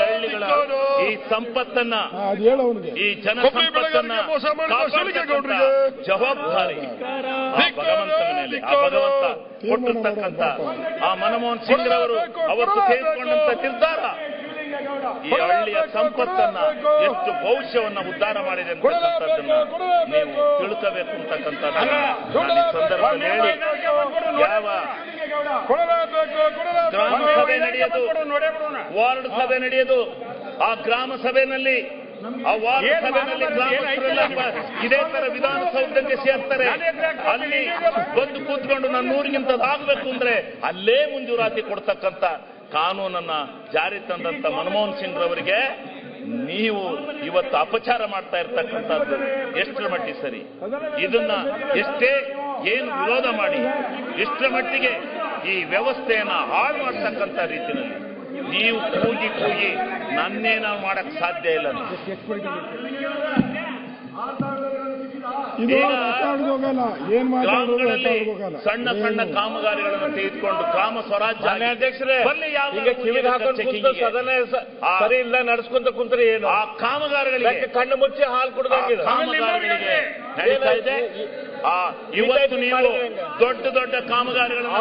ಹಳ್ಳಿಗಳ ಈ ಸಂಪತ್ತನ್ನ, ಈ ಜನಸಂಪತ್ತನ್ನ ಜವಾಬ್ದಾರಿ ಭಗವಂತನ ಮೇಲೆ. ಆ ಭಗವಂತ ಕೊಟ್ಟಿರ್ತಕ್ಕಂಥ ಆ ಮನಮೋಹನ್ ಸಿಂಗ್ ರವರು ಅವತ್ತು ತೆಗೆದುಕೊಂಡಂತ ನಿರ್ಧಾರ ಈ ಹಳ್ಳಿಯ ಸಂಪತ್ತನ್ನ, ಎಷ್ಟು ಭವಿಷ್ಯವನ್ನ ಉದ್ಧಾರ ಮಾಡಿದೆ ಅಂತಕ್ಕಂಥದ್ದನ್ನ ನೀವು ತಿಳ್ಕೋಬೇಕು ಅಂತಕ್ಕಂಥದ್ದನ್ನ ನಾನು ಈ ಸಂದರ್ಭದಲ್ಲಿ ಹೇಳಿ, ಯಾವ ಗ್ರಾಮ ಸಭೆ ನಡೆಯೋದು, ವಾರ್ಡ್ ಸಭೆ ನಡೆಯೋದು, ಆ ಗ್ರಾಮ ಸಭೆಯಲ್ಲಿ ಆ ವಾರ್ಡ್ ಸಭೆಯಲ್ಲಿ ಗ್ರಾಮಸ್ಥರೆಲ್ಲ ಇದೇ ತರ ವಿಧಾನಸೌಧಕ್ಕೆ ಸೇರ್ತಾರೆ. ಅಲ್ಲಿ ಬಂದು ಕೂತ್ಕೊಂಡು ನನ್ನ ಊರಿಗಿಂತದಾಗಬೇಕು ಅಂದ್ರೆ ಅಲ್ಲೇ ಮಂಜೂರಾತಿ ಕೊಡ್ತಕ್ಕಂಥ ಕಾನೂನನ್ನ ಜಾರಿ ತಂದಂತ ಮನಮೋಹನ್ ಸಿಂಗ್ ರವರಿಗೆ ನೀವು ಇವತ್ತು ಅಪಚಾರ ಮಾಡ್ತಾ ಇರ್ತಕ್ಕಂಥದ್ದು ಎಷ್ಟರ ಮಟ್ಟಿಗೆ ಸರಿ? ಇದನ್ನ ಎಷ್ಟೇ ಏನು ವಿರೋಧ ಮಾಡಿ ಎಷ್ಟರ ಮಟ್ಟಿಗೆ ಈ ವ್ಯವಸ್ಥೆಯನ್ನ ಹಾಳು ಮಾಡ್ತಕ್ಕಂಥ ರೀತಿಯಲ್ಲಿ ನೀವು ಕೂಗಿ ನನ್ನೇನಾದ್ರು ಮಾಡಕ್ ಸಾಧ್ಯ ಇಲ್ಲ. ಗ್ರಾಮಗಳಲ್ಲಿ ಸಣ್ಣ ಸಣ್ಣ ಕಾಮಗಾರಿಗಳನ್ನು ತೆಗೆದುಕೊಂಡು ಗ್ರಾಮ ಸ್ವರಾಜ್ಯ ಅಧ್ಯಕ್ಷರೇ ಸರಿ ಇಲ್ಲ ನಡೆಸ್ಕೊಂತ ಕುಂತ್ರೆ ಏನು? ಆ ಕಾಮಗಾರಿಗಳಿಗೆ ಕಣ್ಣು ಮುಚ್ಚಿ ಹಾಲು ಕುಡಿದಂಗಿದೆ. ಕಾಮಗಾರಿಗಳಿಗೆ ನಡೀತಾ ಇದೆ. ಇವತ್ತು ನೀವು ದೊಡ್ಡ ದೊಡ್ಡ ಕಾಮಗಾರಿಗಳನ್ನು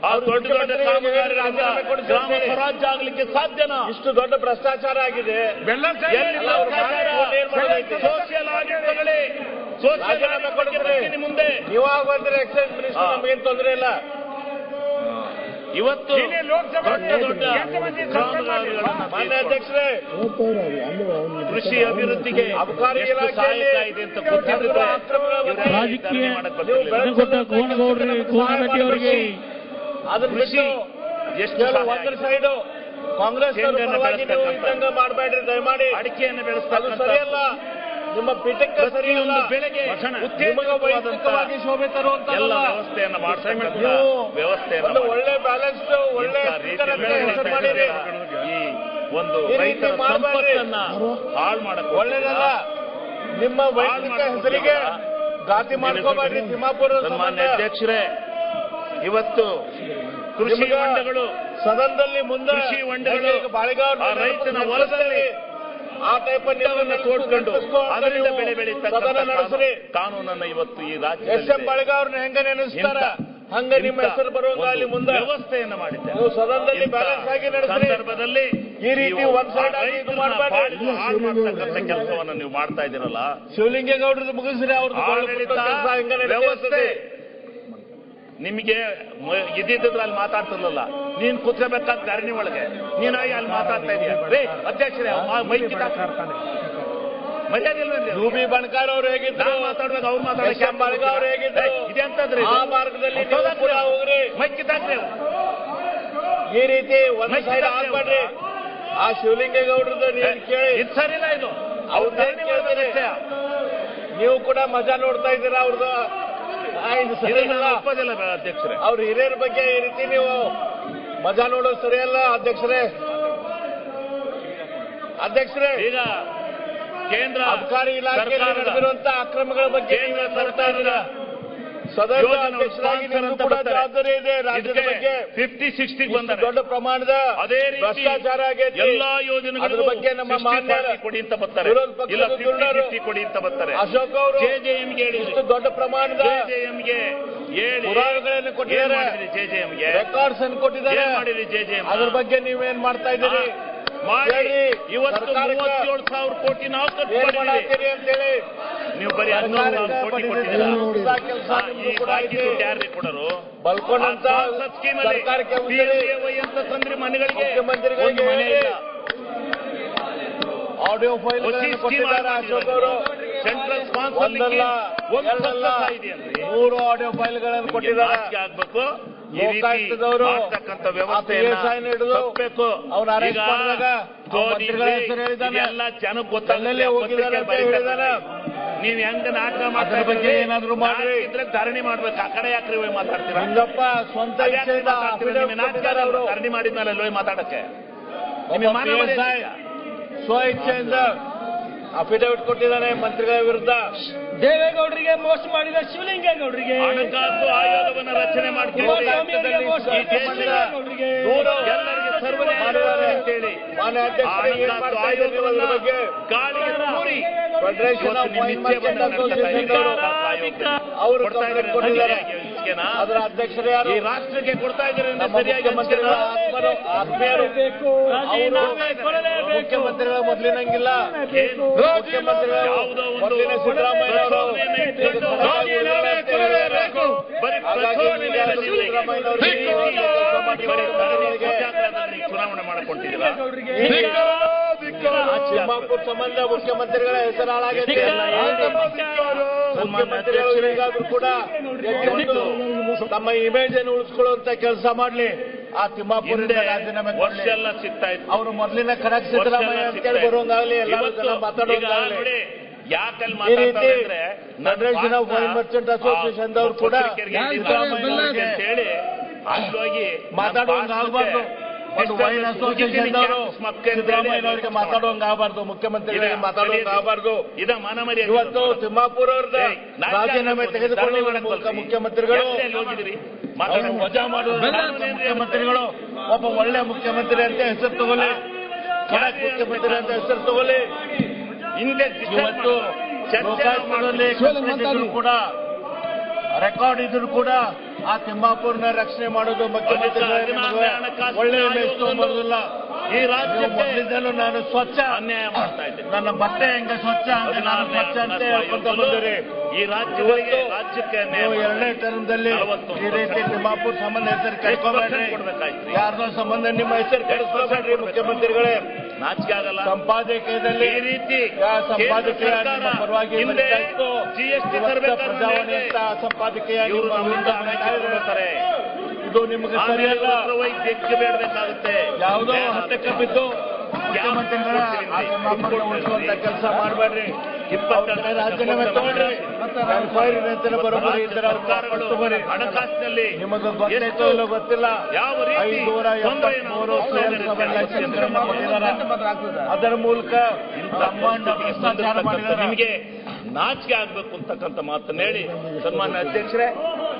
ಆ ದೊಡ್ಡ ದೊಡ್ಡ ಕಾಮಗಾರಿಗಳಿಂದ ಗ್ರಾಮ ಸ್ವರಾಜ್ಯ ಆಗ್ಲಿಕ್ಕೆ ಸಾಧ್ಯನಾ? ಇಷ್ಟು ದೊಡ್ಡ ಭ್ರಷ್ಟಾಚಾರ ಆಗಿದೆ. ಸೋಷಿಯಲ್ ಆಡಳಿತಗಳೇ ಮುಂದೆ ನೀವಾಗ ಬಂದ್ರೆ ಎಕ್ಸೈಸ್ ಮಿನಿಸ್ಟರ್ ನಮಗೇನು ತೊಂದರೆ ಇಲ್ಲ. ಇವತ್ತು ದೊಡ್ಡ ದೊಡ್ಡ ಮಾನ್ಯ ಅಧ್ಯಕ್ಷರೇ, ಕೃಷಿ ಅಭಿವೃದ್ಧಿಗೆ ಅಬಕಾರಿ ಸಹಾಯಕ ಇದೆ ಅಂತ ಗೊತ್ತಿದ್ರೆ ರಾಜಕೀಯ ಕೋನಗೌಡ್ರಿ ಅವರಿಗೆ ಅದನ್ನ ಬಿಟ್ಟು ಎಷ್ಟು ಒಂದ್ರ ಸೈಡು ಕಾಂಗ್ರೆಸ್ ಮಾಡಬೇಡ್ರಿ ದಯಮಾಡಿ. ಅಡಿಕೆಯನ್ನು ಅದು ಬೆಳೆಸ್ತಕ್ಕಂಥ ಸರಿಯಲ್ಲ. ನಿಮ್ಮ ಪೀಠಕ್ಕೆ ಸರಿಯಲ್ಲ. ಬೆಳೆಗೆ ವೈಯಕ್ತಿಕವಾಗಿ ಶೋಭೆ ತರುವಂತ ಎಲ್ಲ ವ್ಯವಸ್ಥೆಯನ್ನು ಮಾಡ್ತಕ್ಕಂಥ ವ್ಯವಸ್ಥೆಯನ್ನು ಒಳ್ಳೆ ಬ್ಯಾಲೆನ್ಸ್ ಒಳ್ಳೆ ಮಾಡಿರಿ. ಈ ಒಂದು ರೈತರ ಸಂಪತ್ತನ್ನ ಹಾಳು ಮಾಡಕ್ಕೆ ಒಳ್ಳೇದಲ್ಲ. ನಿಮ್ಮ ವೈಯಕ್ತಿಕ ಹೆಸರಿಗೆ ಘಾತಿ ಮಾಡ್ಕೋಬಾರ್ರಿ. ತಿಮ್ಮಾಪುರ ಸನ್ಮಾನ್ಯ ಅಧ್ಯಕ್ಷರೇ, ಇವತ್ತು ಕೃಷಿ ಹೊಂಡಗಳು ಸದನದಲ್ಲಿ ಮುಂದೆ ಕೃಷಿ ಹೊಂಡಗಳು ಬಾಳೆಗಾವ್ ರೈತನ ಹೊಲದಲ್ಲಿ ಆ ಟೈಪ್ ತೋಡ್ಕೊಂಡು ಅದರಿಂದ ಬೆಳೆ ಸದನ ನಡೆಸ್ರಿ. ಕಾನೂನನ್ನ ಇವತ್ತು ಈ ರಾಜ್ಯ SM ಬಾಳೆಗಾವ್ರನ್ನ ಹೆಂಗ ನೆನೆಸ್ತಾರ ಹಂಗ ನಿಮ್ಮ ಹೆಸರು ಬರುವಂಗ ಅಲ್ಲಿ ಮುಂದೆ ವ್ಯವಸ್ಥೆಯನ್ನು ಮಾಡಿದ್ದೆ. ನೀವು ಸದನದಲ್ಲಿ ಬ್ಯಾಲೆನ್ಸ್ ಆಗಿ ನಡೆಸ್ರಿ. ಸಂದರ್ಭದಲ್ಲಿ ಈ ರೀತಿ ಒಂದ್ ಸೈಡ್ ಮಾಡ್ತಕ್ಕಂಥ ಕೆಲಸವನ್ನ ನೀವು ಮಾಡ್ತಾ ಇದ್ದೀರಲ್ಲ. ಶಿವಲಿಂಗೇಗೌಡರದ್ದು ಮುಗಿಸ್ರಿ. ಅವ್ರದ್ದು ವ್ಯವಸ್ಥೆ ನಿಮಗೆ ಇದ್ದಿದ್ರೆ ಅಲ್ಲಿ ಮಾತಾಡ್ತಿರ್ಲಿಲ್ಲ. ನೀನ್ ಕೂತ್ಕೋಬೇಕಾದ ಧರಣಿ ಒಳಗೆ ನೀನಾಗಿ ಅಲ್ಲಿ ಮಾತಾಡ್ತಾ ಇದೀಯ. ರೇ ಅಧ್ಯಕ್ಷರೇ, ಮೈಕಿ ಮರ್ಯಾದೆ ಇಲ್ವೇನ್ರಿ? ರೂಬಿ ಬಣಕಾರ್ ಅವ್ರು ಹೇಗಿದ್ರು ಮಾತಾಡ್ಬೇಕು, ಅವ್ರು ಮಾತಾಡಕ್ಕೆ ಅವ್ರು ಹೇಗಿದ್ರು ಇದೆ ಅಂತಂದ್ರೆ ಆ ಮಾರ್ಗದಲ್ಲಿ ಹೋಗ್ರಿ. ಮೈಕ್ ಕಿತ್ತಾಕ್ರಿ. ಈ ರೀತಿ ಒಂದ್ ಸೈಡ್ ಆಗ್ಬೇಡ್ರಿ. ಆ ಶಿವಲಿಂಗೇಗೌಡರದ್ದು ನೀವು ಕೇಳಿ ಇದು ಸರಿಲ್ಲ. ಇದು ಅವ್ರ ಧರಣಿ ಒಳಗೆ ನೀವು ಕೂಡ ಮಜಾ ನೋಡ್ತಾ ಇದ್ದೀರಾ. ಅವ್ರದ್ದು ಒಪ್ಪೋದಿಲ್ಲ ಅಧ್ಯಕ್ಷರೇ. ಅವ್ರ ಹಿರಿಯರ ಬಗ್ಗೆ ಈ ರೀತಿ ನೀವು ಮಜಾ ನೋಡೋದು ಸರಿಯಲ್ಲ ಅಧ್ಯಕ್ಷರೇ. ಈಗ ಕೇಂದ್ರ ಅಬಕಾರಿ ಇಲಾಖೆಯಲ್ಲಿ ನಡೆದಿರುವಂತಹ ಅಕ್ರಮಗಳ ಬಗ್ಗೆ ಕೇಂದ್ರ ಸರ್ಕಾರದ ಸದನ ಅಧ್ಯಕ್ಷರಾಗಿ ನಿಮಗೂ ಕೂಡ ಜವಾಬ್ದಾರಿ ಇದೆ. ರಾಜ್ಯದ ಬಗ್ಗೆ 50-60 ಬಂದ ದೊಡ್ಡ ಪ್ರಮಾಣದ ಅದೇ ರೀತಿ ಭ್ರಷ್ಟಾಚಾರ ಆಗೈತಿ. ಎಲ್ಲಾ ಯೋಜನೆಗಳ ಬಗ್ಗೆ ನಮ್ಮ ಮಾನ್ಯ ಕೊಡಿ ಅಂತ ಬರ್ತಾರೆ, ಇಲ್ಲ 50-50 ಕೊಡಿ ಅಂತ ಬರ್ತಾರೆ. ಅಶೋಕ್ ಅವರು JJMಗೆ ಇಷ್ಟು ದೊಡ್ಡ ಪ್ರಮಾಣದ JJMಗೆ ಹೇಳಿ ಪುರಾವೆಗಳನ್ನು ಕೊಟ್ಟಿದ್ದಾರೆ. JJMಗೆ ರೆಕಾರ್ಡ್ಸ್ ಅನ್ನು ಕೊಟ್ಟಿದ್ದಾರೆ. ಮಾಡಿರಿ JJM. ಅದ್ರ ಬಗ್ಗೆ ನೀವೇನ್ ಮಾಡ್ತಾ ಇದ್ದೀರಿ? ಮಾಡಿ ಹೇಳಿ, ಇವತ್ತು ಸರ್ಕಾರಕ್ಕೆ 37,000 ಕೋಟಿ ನಾವು ಖರ್ಚು ಏನ್ ಮಾಡಿದ್ದೀವಿ. ಮಾಡಾತ್ತೀರಿ ಅಂತೇಳಿ ನೀವು ಬರೀ 11,000 ಕೋಟಿ ಕೊಟ್ಟಿದ್ದೀರಾ. ಕೆಲಸ ಈ ಬಾಕಿ ದುಡ್ಡು ಯಾರಿಗೆ ಕೊಡೋರು? ಬಲ್ಕೊಂಡಂತ ಸ್ಕೀಮ್ ಅಲ್ಲಿ ಸರ್ಕಾರಕ್ಕೆ PMAY ಅಂತ ತಂದ್ರೆ ಮನೆಗಳಿಗೆ ಮುಖ್ಯಮಂತ್ರಿಗಳಿಗೆ ಒಂದು ಮನೆ ಇಲ್ಲ. ಆಡಿಯೋ ಫೈಲ್ ಕೊಟ್ಟಿದ್ದಾರೆ ಅಶೋಕ್ ಅವರು. ಸೆಂಟ್ರಲ್ ಒಂದಲ್ಲ ಎರಡಲ್ಲ 3 ಆಡಿಯೋ ಫೈಲ್ಗಳನ್ನು ಕೊಟ್ಟಿದ್ದಾರೆ. ಆಗ್ಬೇಕು ಈ ರೀತಿ ಲೋಕಾಯುಕ್ತದವರು ಮಾಡ್ತಕ್ಕಂಥ ವ್ಯವಸ್ಥೆಯನ್ನು ಹಿಡಿದು ತಪ್ಪಬೇಕು. ಅವ್ರು ಅರೆಸ್ಟ್ ಈಗ ಮಾಡಿದಾಗ ಮಂತ್ರಿಗಳ ಹೆಸರು ಹೇಳಿದ್ದಾನೆ. ಇದೆಲ್ಲ ಜನಕ್ಕೆ ಗೊತ್ತಾಗಲ್ಲ. ಎಲ್ಲೆಲ್ಲಿ ಹೋಗಿದ್ದಾರೆ ಅಂತ ಹೇಳಿದಾನೆ. ನೀವ್ ಹೆಂಗ ನಾಟಕ ಅದ್ರ ಮಾಡ್ತಾ ಬಗ್ಗೆ ಏನಾದ್ರು ಮಾಡ್ರಿ. ಇದ್ರೆ ಧರಣಿ ಮಾಡ್ಬೇಕು. ಆ ಕಡೆ ಯಾಕ್ರಿ ಹೋಗಿ ಮಾತಾಡ್ತೀರಾ? ಲಿಂಗಪ್ಪ ಸ್ವಂತ ಇಚ್ಛೆಯಿಂದ affidavit ಕೊಟ್ಟಿದ್ದಾರೆ ಅವರು. ಧರಣಿ ಮಾಡಿದ್ಮೇಲೆ ಹೋಗಿ ಮಾತಾಡಕ್ಕೆ ಒಬ್ಬ ನಿಮಗೆ ಮಾನ ಮರ್ಯಾದೆ PSI ಇದೆಯಾ? ಸ್ವ ಇಚ್ಛೆಯಿಂದ ಅಫಿಡವಿಟ್ ಕೊಟ್ಟಿದ್ದಾನೆ ಮಂತ್ರಿಗಳ ವಿರುದ್ಧ. ದೇವೇಗೌಡರಿಗೆ ಮೋಸ ಮಾಡಿದ ಶಿವಲಿಂಗೇಗೌಡರಿಗೆ, ಹಣಕಾಸು ಆಯೋಗವನ್ನು ರಚನೆ ಮಾಡ್ಕೊಂಡು ಗೋಸ್ವಾಮಿಯವರಿಗೆ ಮೋಸ ಈ ಮಾಡಿದ ದೇಶದ ಶಿವಲಿಂಗೇಗೌಡರಿಗೆ, ಎಲ್ಲರಿಗೆ ಸರ್ವನಾಶ ಅಂತೇಳಿ ಮಾನ್ಯ ಅಧ್ಯಕ್ಷರೇ, ಏನ್ ಹಣಕಾಸು ಮಾಡ್ತಾ ಇದ್ದೀರಿ ಇದ್ರ ಆಯೋಗವನ್ನ ಬಗ್ಗೆ? ಗಾಳಿಗೆ ತೂರಿ federation of wine merchant association ಅವರು ಕಂಪ್ಲೇಂಟ್ ಕೊಟ್ಟಿದ್ದಾರೆ. ಅದರ ಅಧ್ಯಕ್ಷರು ಯಾರು? ಈ ರಾಷ್ಟ್ರಕ್ಕೆ ಕೊಡ್ತಾ ಇದ್ದಾರೆ ನಮ್ಮ ಮುಖ್ಯಮಂತ್ರಿಗಳ ಆತ್ಮೀಯರು. ಅವರು ಮುಖ್ಯಮಂತ್ರಿಗಳ ಮೊದಲಿನಂಗಿಲ್ಲ. ಮುಖ್ಯಮಂತ್ರಿಗಳು ಯಾವುದೋ ಒಂದು ಮೊದಲಿನ ಸಿದ್ದರಾಮಯ್ಯ ಅವರು ಚುನಾವಣೆ ಮಾಡಿಕೊಂಡಿದ್ದೀರಾ? ತಿಮ್ಮಾಪುರ ಸಂಬಂಧ ಮುಖ್ಯಮಂತ್ರಿಗಳ ಹೆಸರು ಹಾಳಾಗೈತೆ. ಮುಖ್ಯಮಂತ್ರಿಗಳು ಈಗಾದ್ರೂ ಕೂಡ ಎದ್ದು ತಮ್ಮ ಇಮೇಜ್ ಅನ್ನು ಉಳಿಸ್ಕೊಳ್ಳುವಂತ ಕೆಲಸ ಮಾಡ್ಲಿ. ಆ ತಿಮ್ಮಾಪುರದಿಂದ ರಾಜೀನಾಮೆ ಕೊಡ್ಲಿ. ಎಲ್ಲ ಸಿಗ್ತಾ ಇತ್ತು. ಅವರು ಮೊದಲಿನ ಖಡಕ್ ಸಿದ್ದರಾಮಯ್ಯ ಅಂತೇಳಿ ಬರುವಂಗಾಗ್ಲಿ, ಎಲ್ಲರೂ ಜನ ಮಾತಾಡೋಂಗಾಗ್ಲಿ. ಯಾಕಲ್ಲಿ ಈ ರೀತಿ ಮಾತಾಡ್ತಾರೆ federation of wine merchant association ದವರು ಕೂಡ ಹೇಳಿ ಅಲ್ಲಿ ಹೋಗಿ ಮಾತಾಡುವಂಗ ಆಗಬಾರ್ದು. ಒಂದು ವೈನ್ ಅಸೋಸಿಯೇಷನ್ ದವರು ಸಿದ್ದರಾಮಯ್ಯನವರಿಗೆ ಮಾತಾಡುವಂಗ ಆಗಬಾರ್ದು, ಮುಖ್ಯಮಂತ್ರಿಗಳಿಗೆ ಮಾತಾಡುವಂಗ ಆಗಬಾರ್ದು. ಇದ ಮಾನ ಮರ್ಯಾದೆ. ಇವತ್ತು ತಿಮ್ಮಾಪುರ ಅವ್ರದ ರಾಜೀನಾಮೆ ತೆಗೆದುಕೊಳ್ಳುವ ಮೂಲಕ ಮುಖ್ಯಮಂತ್ರಿಗಳು ಅವರು ವಜಾ ಮಾಡುವ ಮುಖ್ಯಮಂತ್ರಿಗಳು ಒಬ್ಬ ಒಳ್ಳೆ ಮುಖ್ಯಮಂತ್ರಿ ಅಂತ ಹೆಸರು ತಗೊಳ್ಳಿ, ಖಡಕ್ ಮುಖ್ಯಮಂತ್ರಿ ಅಂತ ಹೆಸರು ತಗೊಳ್ಳಿ. ಹಿಂದೆ ಇವತ್ತು ಲೋಕಾಯುಕ್ತದಲ್ಲಿ ಕಂಪ್ಲೇಂಟ್ ಕೂಡ ರೆಕಾರ್ಡ್ ಇದ್ರು ಕೂಡ ಆ ತಿಮ್ಮಾಪುರನ ರಕ್ಷಣೆ ಮಾಡೋದು ಮುಖ್ಯಮಂತ್ರಿಗಳಿಗೆ ಒಳ್ಳೆ ಇಮೇಜ್ ತಗೊಂಡ್ಬರೋದಿಲ್ಲ. ಈ ರಾಜ್ಯ ಮೊದಲಿಂದಲೂ ನಾನು ಸ್ವಚ್ಛ, ಅನ್ಯಾಯ ಮಾಡ್ತಾ ಇದ್ದೇನೆ. ನನ್ನ ಬಟ್ಟೆ ಹೆಂಗ ಸ್ವಚ್ಛ ಹಂಗೆ ನಾನು ಸ್ವಚ್ಛ ಅಂತ ಹೇಳ್ಕೊಂತ ಬಂದಿರಿ. ಈ ಇವತ್ತು ರಾಜ್ಯಕ್ಕೆ ನೀವು 2ನೇ ಟರ್ಮ್ದಲ್ಲಿ ಈ ರೀತಿ ತಿಮ್ಮಾಪುರ ಸಂಬಂಧ ಹೆಸರು ಕೆಡ್ಕೋಬೇಡ್ರಿ. ಯಾರ್ದೋ ಸಂಬಂಧ ನಿಮ್ಮ ಹೆಸರು ಕೆಡಿಸ್ಕೋಬೇಡ್ರಿ ಮುಖ್ಯಮಂತ್ರಿಗಳೇ. ನಾಚಿಕೆ ಆಗಲ್ಲ. ಸಂಪಾದಕೀಯದಲ್ಲಿ ಈ ರೀತಿ ಸಂಪಾದಕೀಯ ನಿಮ್ಮ ಪರವಾಗಿ ಬರೀತಾ ಇತ್ತು. GST ಪ್ರಜಾವಾಣಿ ಅಂತ ಸಂಪಾದಕೀಯ ಇವರು ನಿಮ್ಮ ವಿರುದ್ಧ ಬರೀತಾ ಇದ್ದಾರೆ. ಇದು ನಿಮಗೆ ಸರಿಯಲ್ಲ. ವೈದ್ಯಕ್ಕೆ ಬೇಡಬೇಕಾಗುತ್ತೆ. ಯಾವುದೋ ಹತ್ತಕ್ಕೆ ಬಿದ್ದು ಮುಖ್ಯಮಂತ್ರಿಗಳ ಉಳಿಸುವಂತ ಕೆಲಸ ಮಾಡಬೇಡ್ರಿ. ರಾಜೀನಾಮೆ ತಗೊಳ್ರಿ. ಎನ್ಕ್ವೈರಿ ನಂತರ ಬರೋಬರಿ ಇದ್ದರೆ ಹಣಕಾಸಿನಲ್ಲಿ ನಿಮಗೆ ಗೊತ್ತಾಯ್ತೋ ಇಲ್ಲೋ ಗೊತ್ತಿಲ್ಲ. ಯಾವ ರೀತಿ 573 ಲೈಸೆನ್ಸ್ ಕೊಟ್ಟಿದ್ದಾರೆ. ಅದರ ಮೂಲಕ ಬ್ರಹ್ಮಾಂಡ ಭ್ರಷ್ಟಾಚಾರ ಮಾಡಿದ್ದಾರೆ. ನಿಮಗೆ ನಾಚಿಕೆ ಆಗ್ಬೇಕು ಅಂತಕ್ಕಂಥ ಮಾತನ್ನ ಹೇಳಿ ಸನ್ಮಾನ್ಯ ಅಧ್ಯಕ್ಷರೇ,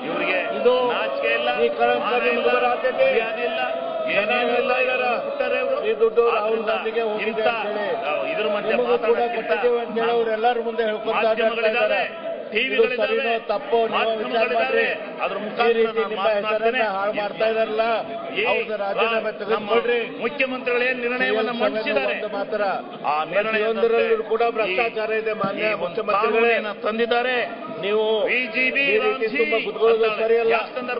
ಇವರಿಗೆ ಇದು ನಾಚಿಕೆ ಇಲ್ಲ, ಈ ಕಳಂಕ ನಿಮಗೆ ಬರಾತೈತಿ. ಮರ್ಯಾದಿಲ್ಲ, ಏನೇನಿಲ್ಲ. ಈ ದುಡ್ಡು ರಾಹುಲ್ ಗಾಂಧಿಗೆ ಹೋಗಿದೆ ಅಂತೇಳಿ ಇದ್ರ ಮಧ್ಯೆ ನಿಮಗೂ ಕೂಡ ಕೊಟ್ಟಿದ್ದೇವೆ ಅಂತೇಳಿ ಅವರೆಲ್ಲರೂ ಮುಂದೆ ಹೇಳ್ಕೊಂತ ಇದ್ದಾರೆ. ಇದು ಸರಿನೋ ತಪ್ಪೋ ನೀವು ವಿಚಾರ ಮಾಡ್ರಿ. ಈ ರೀತಿ ನಿಮ್ಮ ಹೆಸರನ್ನ ಹಾಳು ಮಾಡ್ತಾ ಇದಾರಲ್ಲ, ಅವ್ರದ್ದು ರಾಜೀನಾಮೆ ತೆಗೆದುಕೊಳ್ರಿ. ಮುಖ್ಯಮಂತ್ರಿಗಳೇನು ನಿರ್ಣಯವನ್ನು ಮಂಡಿಸಿದ್ದಾರೆ ಮಾತ್ರ ಆ ಪ್ರತಿಯೊಂದರಲ್ಲೂ ಕೂಡ ಭ್ರಷ್ಟಾಚಾರ ಇದೆ. ಮಾನ್ಯ ಮುಖ್ಯಮಂತ್ರಿಗಳೇ ತಂದಿದ್ದಾರೆ. ನೀವು ಬಿಜೆಪಿ ಈ ರೀತಿ ತುಂಬಾ ಕುತ್ಕೊಳ್ಳೋದು ಸರಿಯಲ್ಲ.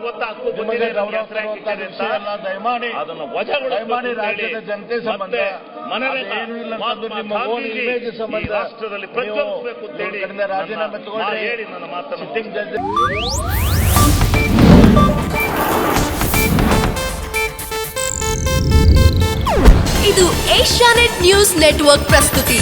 ಗೊತ್ತಾ ನಿಮಗೆ ಗೌರವ ಕೊಡುವಂತ ವಿಷಯ ಅಲ್ಲ. ದಯಮಾಡಿ ದಯಮಾಡಿ ರಾಜ್ಯದ ಜನತೆ ಸಂಬಂಧ ಅದೇನೂ ಇಲ್ಲ ಅಂತಂದ್ರೆ ನಿಮ್ಮ ಓನ್ ಇಮೇಜ್ ಸಂಬಂಧ ರಾಷ್ಟ್ರದಲ್ಲಿ ನೀವು ಪ್ರಜ್ವಲಿಸಬೇಕು ಅಂತ ಹೇಳಿ ಕಡೆಯಿಂದ ರಾಜೀನಾಮೆ ತಗೊಂಡ್ರೆ ಹೇಳಿ ನನ್ನ ಮಾತನ್ನು ಸಿಟ್ಟಿಂಗ್ ಜಡ್ಜ್ ಇದು ಏಷ್ಯಾನೆಟ್ ನ್ಯೂಸ್ ನೆಟ್ವರ್ಕ್ ಪ್ರಸ್ತುತಿ.